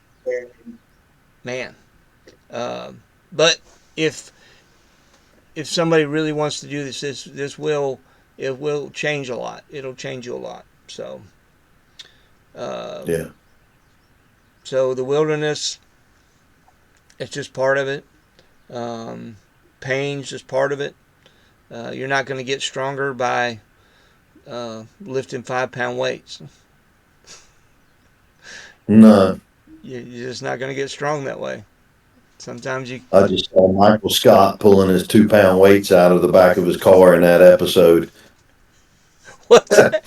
man. But if if somebody really wants to do this will it will change a lot. It'll change you a lot. Uh, Yeah, so the wilderness, it's just part of it. Um, Pain's just part of it. You're not going to get stronger by lifting 5 pound weights. No, You're just not going to get strong that way. Sometimes you. I just saw Michael Scott pulling his 2 pound weights out of the back of his car in that episode. What's that?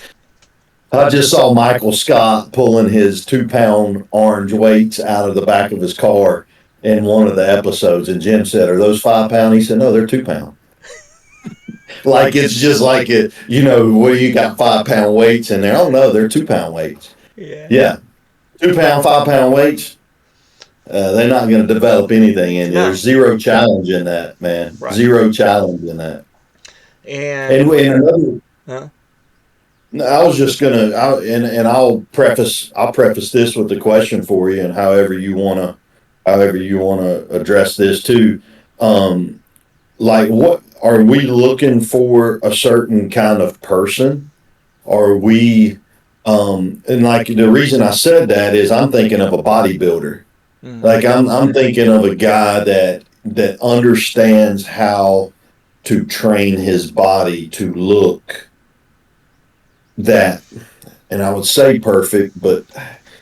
I just saw Michael Scott pulling his 2 pound orange weights out of the back of his car in one of the episodes. And Jim said, "Are those 5 pound?" He said, "No, they're 2 pound." Like it's just like it, what do you got 5 pound weights in there? Oh no, they're 2 pound weights. Yeah. Yeah, 2 pound, 5 pound weights. They're not going to develop anything in you. No. There's zero challenge in that, man. Right. Zero challenge in that. And. And another, Huh? no, I was just gonna, and I'll preface this with the question for you, and however you wanna address this too. Um, like, what are we looking for? A certain kind of person? Are we? And like the reason I said that is I'm thinking of a bodybuilder. Mm-hmm. Like I'm thinking of a guy that understands how to train his body to look that, and I would say perfect, but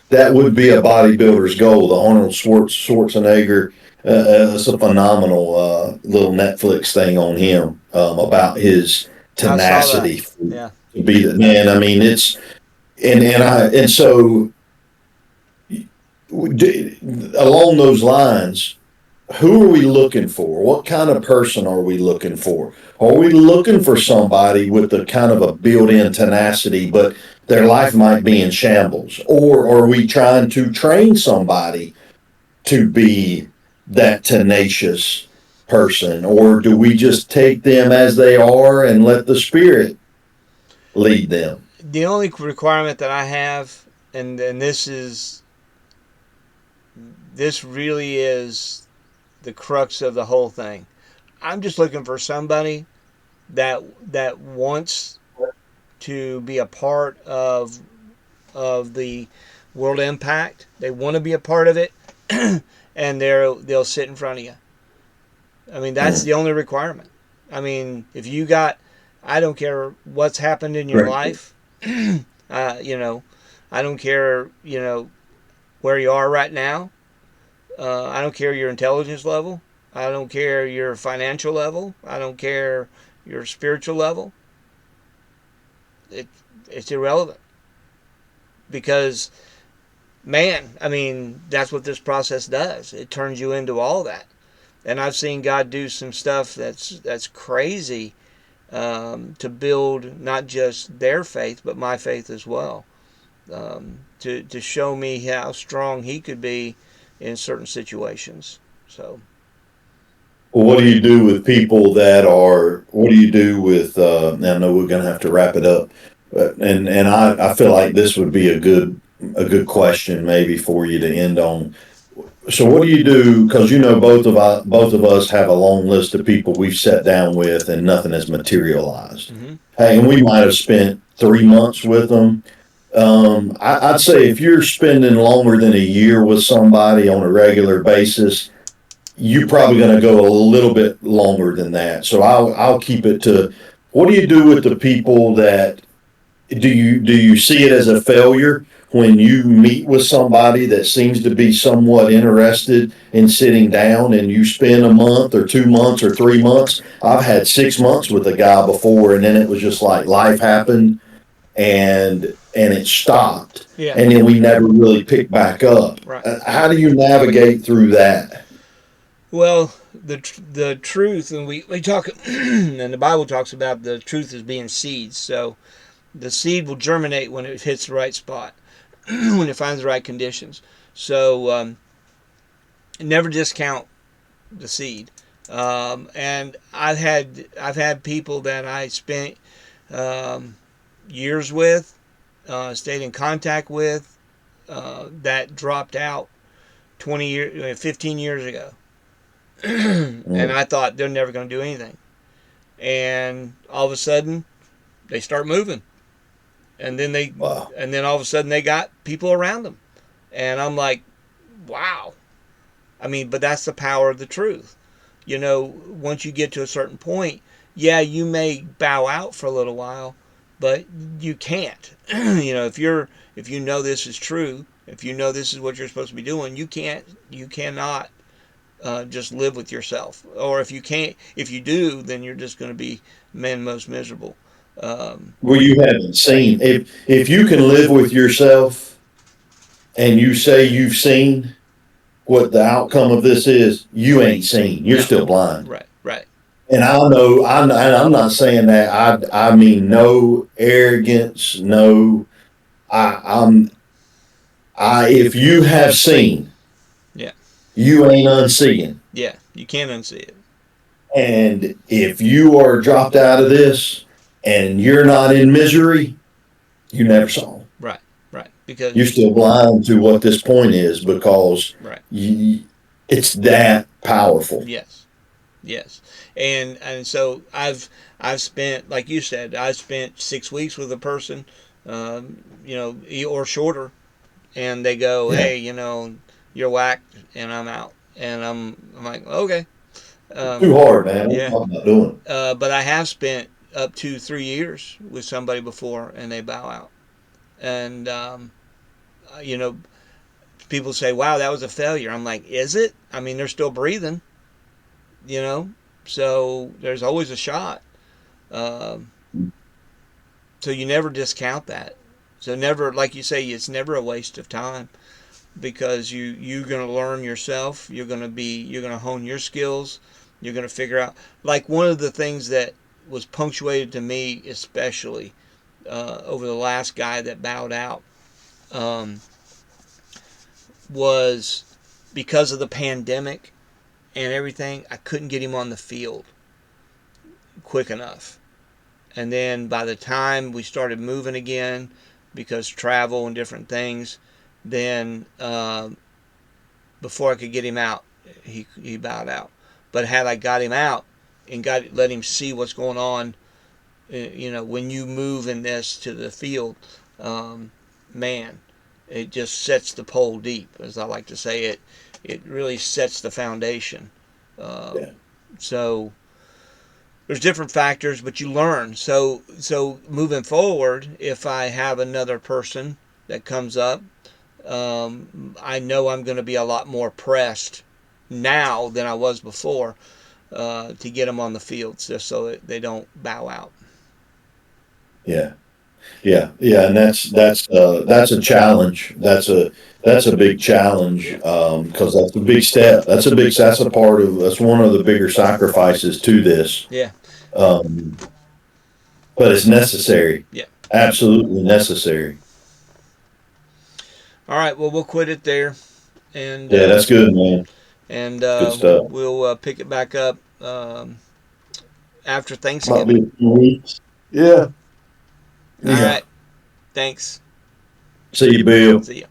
that would be a bodybuilder's goal. The Arnold Schwarzenegger, it's a phenomenal little Netflix thing on him about his I saw that. tenacity Yeah. to be the man. I mean, it's and so along those lines, who are we looking for? What kind of person are we looking for? Are we looking for somebody with the kind of a built-in tenacity, but their life might be in shambles? Or are we trying to train somebody to be that tenacious person? Or do we just take them as they are and let the spirit lead them? The only requirement that I have, and this really is the crux of the whole thing. I'm just looking for somebody that wants to be a part of the world impact. They want to be a part of it, and they'll sit in front of you. I mean, that's Mm. the only requirement. I mean, if you got, I don't care what's happened in your Right. life. I don't care, where you are right now. I don't care your intelligence level. I don't care your financial level. I don't care your spiritual level. It, it's irrelevant because, man, I mean, that's what this process does. It turns you into all that. And I've seen God do some stuff that's crazy, to build not just their faith but my faith as well. To show me how strong He could be in certain situations. So. Well, what do you do with people that are? What do you do with? I know we're going to have to wrap it up, but and I feel like this would be a good question maybe for you to end on. So what do you do? Because both of us have a long list of people we've sat down with and nothing has materialized. Mm-hmm. Hey, and we might have spent 3 months with them. I'd say if you're spending longer than a year with somebody on a regular basis, you're probably going to go a little bit longer than that. So I'll keep it to, what do you do with the people that, do you see it as a failure when you meet with somebody that seems to be somewhat interested in sitting down and you spend a month or 2 months or 3 months? I've had 6 months with a guy before, and then it was just like life happened and it stopped, Yeah. and then we never really picked back up. Right. How do you navigate through that? Well, the truth, and we talk, and the Bible talks about the truth as being seeds. So the seed will germinate when it hits the right spot, when it finds the right conditions. So never discount the seed. And I've had people that I spent um, years with, stayed in contact with, that dropped out 20 years, 15 years ago, and Mm, I thought they're never going to do anything. And all of a sudden, they start moving, and then wow. all of a sudden they got people around them, and I'm like, wow. I mean, but that's the power of the truth. Once you get to a certain point, yeah, you may bow out for a little while, but you can't. If you know this is true, if you know this is what you're supposed to be doing, you cannot just live with yourself. Or if you can't, if you do, then you're just going to be man most miserable. Um, Well, you haven't seen if you can live with yourself and you say you've seen what the outcome of this is, you ain't seen. You're no, still blind. right, right, And I know, and I'm not saying that. I mean, no arrogance, no. I'm, if you have seen, yeah, you ain't unseeing. yeah. You can't unsee it. And if you are dropped out of this and you're not in misery, you never saw. Right, right. Because You're still blind to what this point is because right, you, it's that powerful. yes, yes. And so I've spent, like you said, I spent 6 weeks with a person, or shorter, and they go, Yeah. hey, you're whacked, and I'm out, and I'm like, okay, Too hard, man. I'm yeah. talking about doing it. But I have spent up to 3 years with somebody before, and they bow out, and uh, you know, people say, wow, that was a failure. I'm like, is it? I mean, they're still breathing, you know, so there's always a shot. Um, so you never discount that. So never, like you say, it's never a waste of time because you're going to learn yourself. You're going to hone your skills. You're going to figure out, like, one of the things that was punctuated to me, especially over the last guy that bowed out, um, was because of the pandemic and everything. I couldn't get him on the field quick enough. And then by the time we started moving again, because travel and different things, then before I could get him out, he bowed out. But had I got him out and let him see what's going on, when you move in this to the field, um, man, it just sets the pole deep, as I like to say. It really sets the foundation. Yeah. So there's different factors, but you learn. So moving forward, if I have another person that comes up, I know I'm going to be a lot more pressed now than I was before to get them on the field, just so that they don't bow out. Yeah. Yeah. Yeah. And that's a challenge. That's a big challenge Yeah, because that's a big step. That's a part of that's one of the bigger sacrifices to this. yeah, Um, but it's necessary. yeah. Absolutely necessary. All right. Well, we'll quit it there, and Yeah, that's good, man. and Good stuff. we'll pick it back up after Might Thanksgiving. be a few weeks. Yeah. All Yeah. right. Thanks. See you, Bill. See ya.